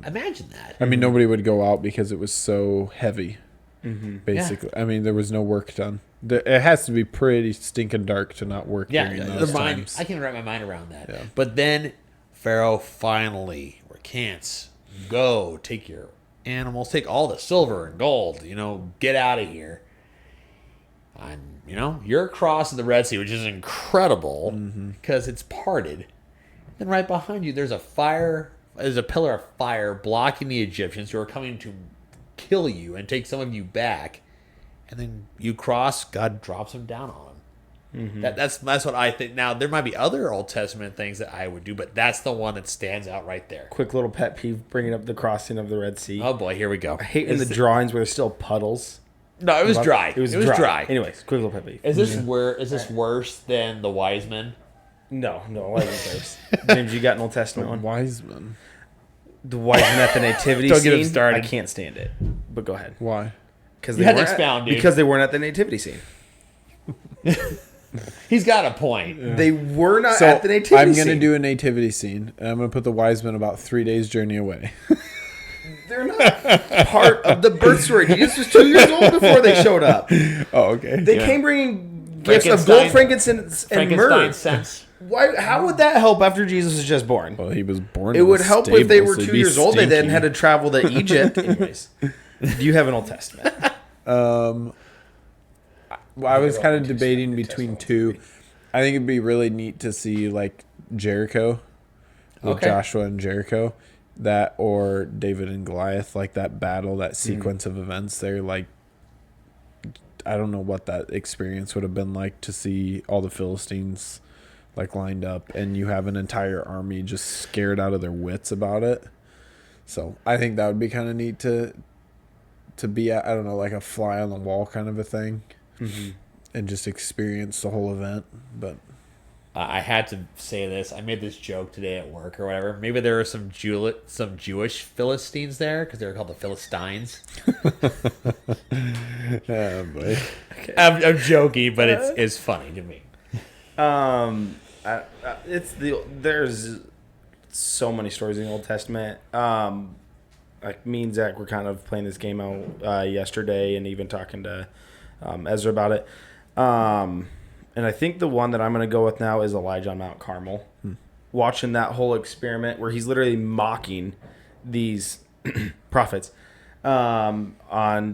imagine that. I mean, nobody would go out because it was so heavy, basically. I mean, there was no work done. It has to be pretty stinking dark to not work during Yeah, those the mind. times. I can't wrap my mind around that. Yeah. But then Pharaoh finally recants. Go, take your animals, take all the silver and gold. Get out of here. And you're across the Red Sea, which is incredible because it's parted. Then right behind you, there's a pillar of fire blocking the Egyptians who are coming to kill you and take some of you back. And then you cross, God drops them down on them. That's what I think. Now, there might be other Old Testament things that I would do, but that's the one that stands out right there. Quick little pet peeve, bringing up the crossing of the Red Sea. Oh, boy, here we go. I hate in the drawings where there's still puddles. No, it was dry. It was dry. Anyways, quick little pet peeve. Is this worse than the wise men? No, I wasn't first. James, you got an Old Testament one? Wiseman. The wise men at the nativity Don't scene. get him started. I can't stand it. But go ahead. Why? Because You had to expound, dude. Because they weren't at the nativity scene. He's got a point. They were not So at the nativity I'm scene. going to do a nativity scene, and I'm going to put the wise men about 3 days' journey away. They're not part of the birth story. Jesus was 2 years old before they showed up. Oh, okay. They came bringing gifts of gold, frankincense, and myrrh. Scents. Why? How would that help after Jesus was just born? Well, he was born. It in would a help if they stable, were so he'd 2 be years old. They then stinky. had to travel to Egypt. Anyways, do you have an Old Testament? Well, I was kind of debating between two. I think it'd be really neat to see like Jericho, with Okay. Joshua and Jericho, that or David and Goliath, like that battle, that sequence of events there. Like, I don't know what that experience would have been like to see all the Philistines like lined up, and you have an entire army just scared out of their wits about it. So I think that would be kind of neat to be at, I don't know, like a fly on the wall kind of a thing, and just experience the whole event. But I had to say this. I made this joke today at work or whatever. Maybe there were some Jewish Philistines there because they were called the Philistines. boy. I'm joking, but it's funny to me. There's so many stories in the Old Testament. Like me and Zach were kind of playing this game out yesterday, and even talking to Ezra about it. And I think the one that I'm going to go with now is Elijah on Mount Carmel. Watching that whole experiment where he's literally mocking these prophets on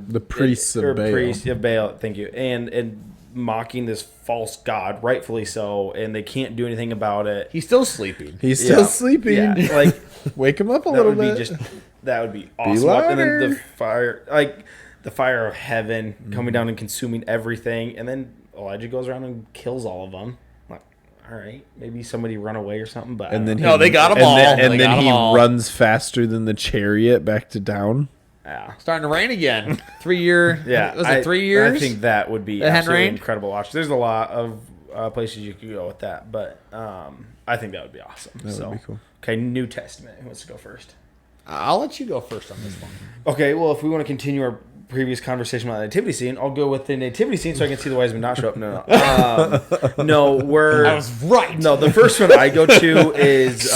The priests of Baal. Priests of Baal, thank you. And mocking this false god, rightfully so, and they can't do anything about it. He's still sleeping. He's still sleeping. Yeah, like Wake him up a that little would be bit. just that would be awesome. And then louder. the fire, like the fire of heaven coming down and consuming everything, and then Elijah goes around and kills all of them. Like, all right, maybe somebody run away or something, but And then No, they got 'em and all. Then, They and then got 'em he all. runs faster than the chariot back to down. yeah. Starting to rain again. 3 year. Yeah, Was it 3 years? I think that would be It hadn't absolutely rained? incredible watch. There's a lot of places you could go with that, but I think that would be awesome. That would be cool. Okay, New Testament. Who wants to go first? I'll let you go first on this one. Okay, well, if we want to continue our previous conversation about the nativity scene, I'll go with the nativity scene so I can see the wise men not show up. No, we're I was right. no. The first one I go to is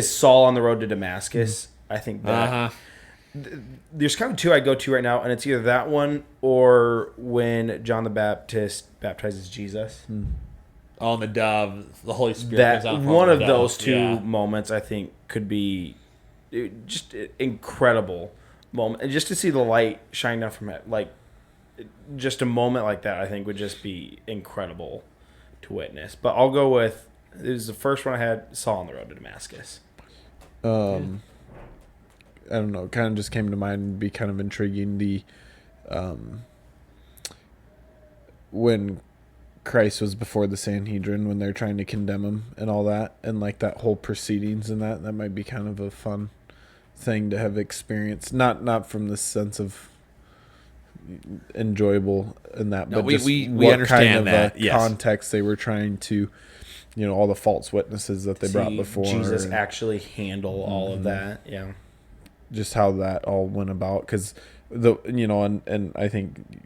Saul on the road to Damascus. I think that there's kind of two I go to right now, and it's either that one or when John the Baptist baptizes Jesus. On the dove, the Holy Spirit. That comes out from one the of dove. those two Yeah. moments I think could be just an incredible moment, and just to see the light shine down from it, like just a moment like that, I think would just be incredible to witness. But I'll go with it was the first one I had, Saul on the road to Damascus. I don't know, kind of just came to mind and be kind of intriguing. The when Christ was before the Sanhedrin, when they're trying to condemn him and all that, and like that whole proceedings and that might be kind of a fun thing to have experienced. Not from the sense of enjoyable in that, No, but we- just we what understand kind of that, a yes. context they were trying to, all the false witnesses that they brought See before. Jesus and actually handle all of that. Yeah. just how that all went about, because and I think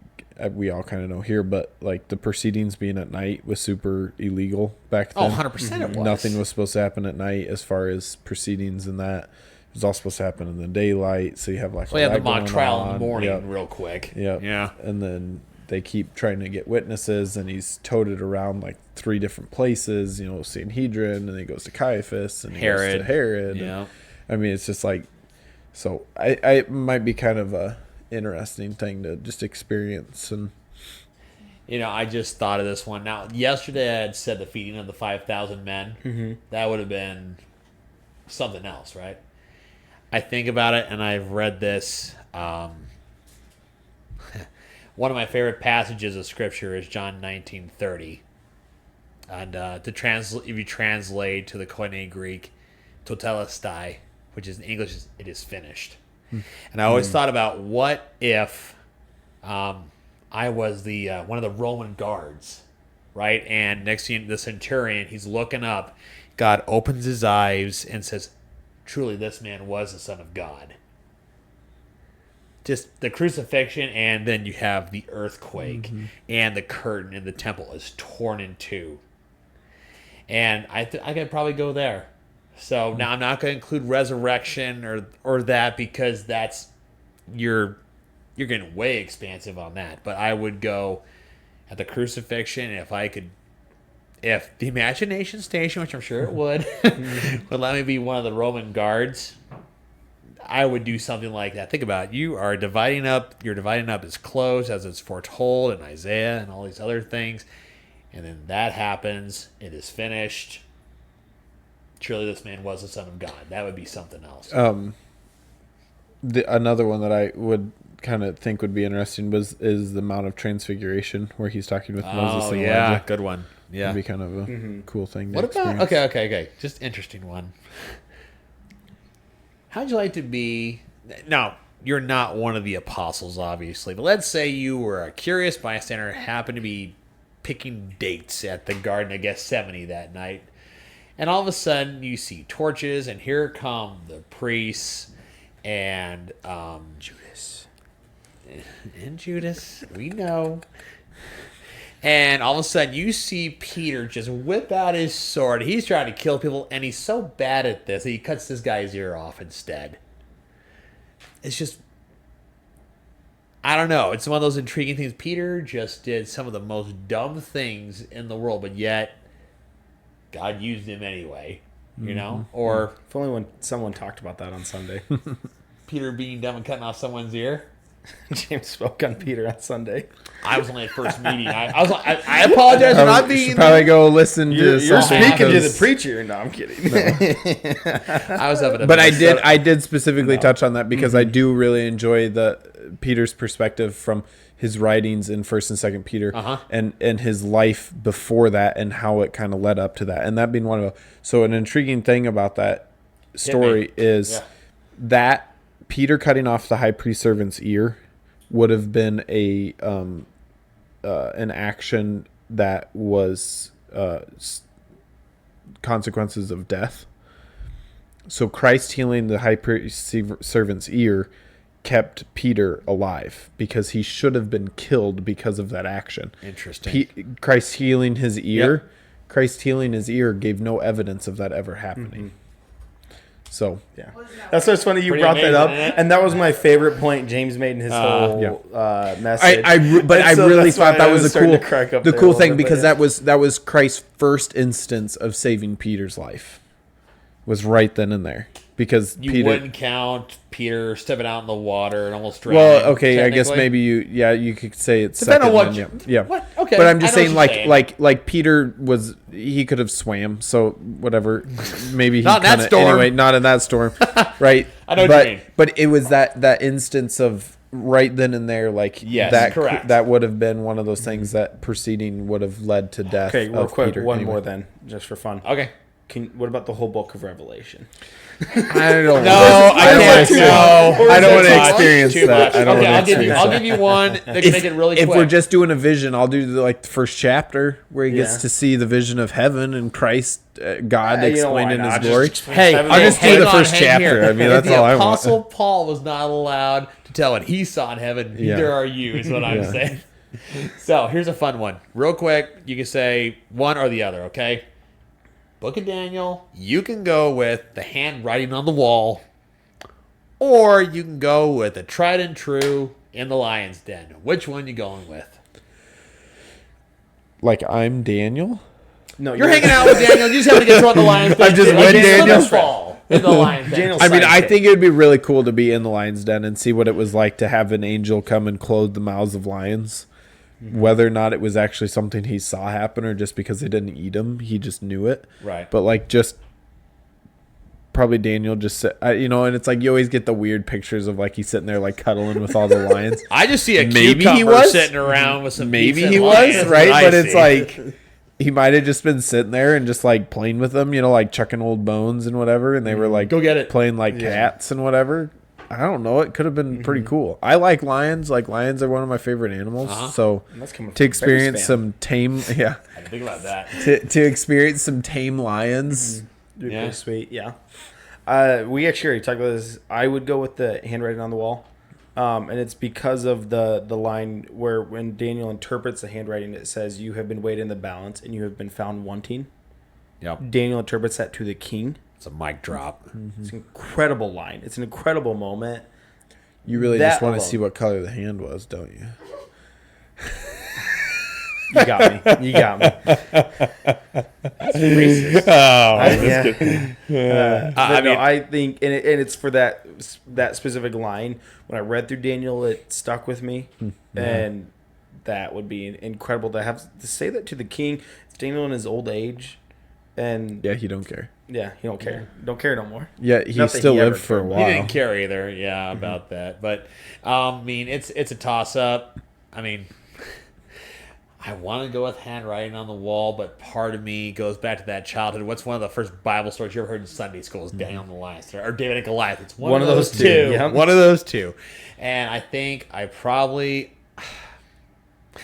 we all kind of know here, but like the proceedings being at night was super illegal back then. Oh, 100% it was. Nothing was supposed to happen at night as far as proceedings and that. It was all supposed to happen in the daylight, so you have like So we had the that mock going trial in on. the morning Yep. real quick. Yep. Yeah. And then they keep trying to get witnesses, and he's toted around like 3 different places, Sanhedrin, and then he goes to Caiaphas, and he goes Herod. to Herod. Yeah. I mean, it's just like, so I it might be kind of a interesting thing to just experience. And I just thought of this one. Now, yesterday I had said the feeding of the 5,000 men. Mm-hmm. That would have been something else, right? I think about it, and I've read this. One of my favorite passages of Scripture is John 19:30. And if you translate to the Koine Greek, totelestai, which is in English, it is finished. And I always thought about what if I was the one of the Roman guards, right? And next to the centurion, he's looking up. God opens his eyes and says, "Truly, this man was the Son of God." Just the crucifixion, and then you have the earthquake, and the curtain in the temple is torn in two. And I could probably go there. So now I'm not going to include resurrection or that because that's you're getting way expansive on that. But I would go at the crucifixion if the imagination station, which I'm sure it would, would let me be one of the Roman guards. I would do something like that. Think about it. You're dividing up his clothes as it's foretold in Isaiah and all these other things. And then that happens. It is finished. Surely this man was the Son of God. That would be something else. Another one that I would kind of think would be interesting is the Mount of Transfiguration, where he's talking with Moses and Elijah. Good one. Yeah. That'd be kind of a cool thing. What about okay. Just interesting one. How'd you like to be? Now, you're not one of the apostles, obviously, but let's say you were a curious bystander, happened to be picking dates at the Garden of Gethsemane that night, and all of a sudden you see torches, and here come the priests and Judas. And Judas, we know. And all of a sudden, you see Peter just whip out his sword. He's trying to kill people, and he's so bad at this that he cuts this guy's ear off instead. It's just, I don't know. It's one of those intriguing things. Peter just did some of the most dumb things in the world, but yet God used him anyway. You know? Or If only when someone talked about that on Sunday. Peter being dumb and cutting off someone's ear. James spoke on Peter on Sunday. I was only at first meeting. I apologize for not You being should probably go listen to You're something speaking to the because- preacher. No, I'm kidding. I was up at a But I did specifically touch on that because I do really enjoy the Peter's perspective from his writings in First and Second Peter, and his life before that and how it kind of led up to that, and that being one of them. So an intriguing thing about that story is that Peter cutting off the high priest servant's ear would have been an action that was consequences of death. So Christ healing the high priest servant's ear kept Peter alive because he should have been killed because of that action. Interesting. Christ healing his ear. Christ healing his ear gave no evidence of that ever happening. So Yeah, that's what's funny. You Pretty brought that up, amazing, isn't it? and that was my favorite point James made in his whole message. But I And so really that's why thought that I was starting the to crack up cool there a little thing bit, because yeah. that was Christ's first instance of saving Peter's life. Was right then and there because You Peter. wouldn't count Peter stepping out in the water and almost drowning. Well, okay, I guess technically? maybe you could say it's Depending on second. what then, yeah. what? Okay, But I'm just I know saying, what you're like Peter he could have swam, so whatever. Maybe he Not in that kinda- storm. Anyway, not in that storm, right? I know what but, you mean. But it was that instance of right then and there, like Yes, that. correct. That would have been one of those things that proceeding would have led to death. Okay, real of quick, Peter. one Anyway. more then, just for fun. Okay. What about the whole book of Revelation? I don't. No, I don't want to. No, I don't want to Too much, experience too that. much. I don't Okay, want to I'll give you. experience I'll that. give you one. They can make it really If quick. we're just doing a vision, I'll do the first chapter where he Yeah. gets to see the vision of heaven and Christ, God You know, explaining why his not? glory. Just explain Hey, heaven. I'll just Hang do the on, first hang chapter. here. I mean, If that's the all I want. Apostle Paul was not allowed to tell what he saw in heaven, Yeah. neither are you. Is what I'm Yeah. saying. So here's a fun one, real quick. You can say one or the other. Okay. Book of Daniel. You can go with the handwriting on the wall, or you can go with the tried and true in the lion's den. Which one you going with? Like I'm Daniel. No, You're hanging out with Daniel. You just have to get thrown in the lion's den. I'm just Like, with you slip Daniel. and fall in the lion's den. Daniel's I mean, I sidekick. think it would be really cool to be in the lion's den and see what it was like to have an angel come and clothe the mouths of lions. Whether or not it was actually something he saw happen or just because they didn't eat him, he just knew it. Right. But just probably Daniel just said, and it's like you always get the weird pictures of he's sitting there cuddling with all the lions. I just see a Maybe he cucumber was. sitting around with some Maybe pizza he and was, lions, right? what I But it's see. like he might have just been sitting there and just playing with them, chucking old bones and whatever, and they were Go get it. playing cats and whatever. I don't know. It could have been pretty cool. I like lions. Lions are one of my favorite animals. So That's coming from to a experience Bears fan. some tame, I didn't think about that. to experience some tame lions. Dude, Yeah. pretty sweet, yeah. We actually already talked about this. I would go with the handwriting on the wall, and it's because of the line where when Daniel interprets the handwriting, it says, "You have been weighed in the balance, and you have been found wanting." Yep. Daniel interprets that to the king, It's a mic drop. It's an incredible line. It's an incredible moment. You really That just want to alone. see what color the hand was, don't you? You got me. You got me. Racist. Yeah. I mean- I think, and it's for that specific line. When I read through Daniel, it stuck with me, and that would be incredible to have to say that to the king. It's Daniel in his old age, and Yeah, he don't care. he don't care, don't care no more. Yeah, he Not that still he lived ever for a cared. while. He didn't care either. Yeah, about that. But I mean, it's a toss up. I mean, I want to go with handwriting on the wall, but part of me goes back to that childhood. What's one of the first Bible stories you ever heard in Sunday school? Is Daniel and Goliath or David and Goliath? It's one of those two. Yep. One of those two. And I think I probably,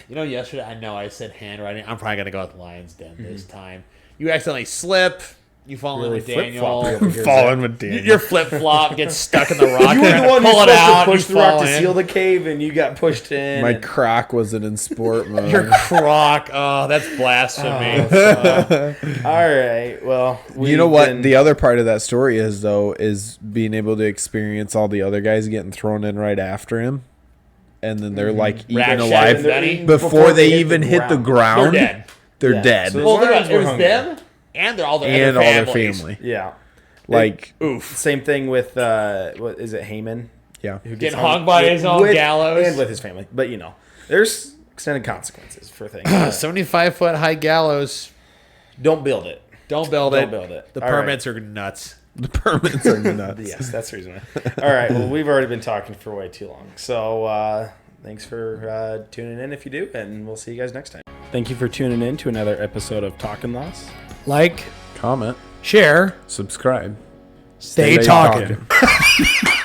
yesterday I said handwriting. I'm probably gonna go with Lion's Den this time. You accidentally slip. You fall in Really with Daniel. flip-flop over here, Falling with Daniel. Your flip flop gets stuck in the rock. You were You're the one gonna who's pull it supposed out. to push you the rock fall to in. seal the cave, and you got pushed in. My and- croc wasn't in sport mode. Your croc. Oh, that's blasphemy. All right. Well, You know what? The other part of that story is, though, is being able to experience all the other guys getting thrown in right after him. And then they're like eaten Ratchet alive and Benny. before they even hit the ground. They're dead. They're Yeah. dead. So- Well, lions it were was hungry. them and all their And other all their families. family. Yeah. Like, Oof. Same thing with what is it, Haman? yeah. Who Getting hung by his own gallows. and with his family. But there's extended consequences for things. 75-foot high gallows. Don't build it. Don't build Don't it. build it. The All permits are nuts. The permits are nuts. Yes, that's the reason why. All right. Well, we've already been talking for way too long. So thanks for tuning in if you do, and we'll see you guys next time. Thank you for tuning in to another episode of Talking Loss. Like, Comment, share, subscribe. stay Stay talking. talking.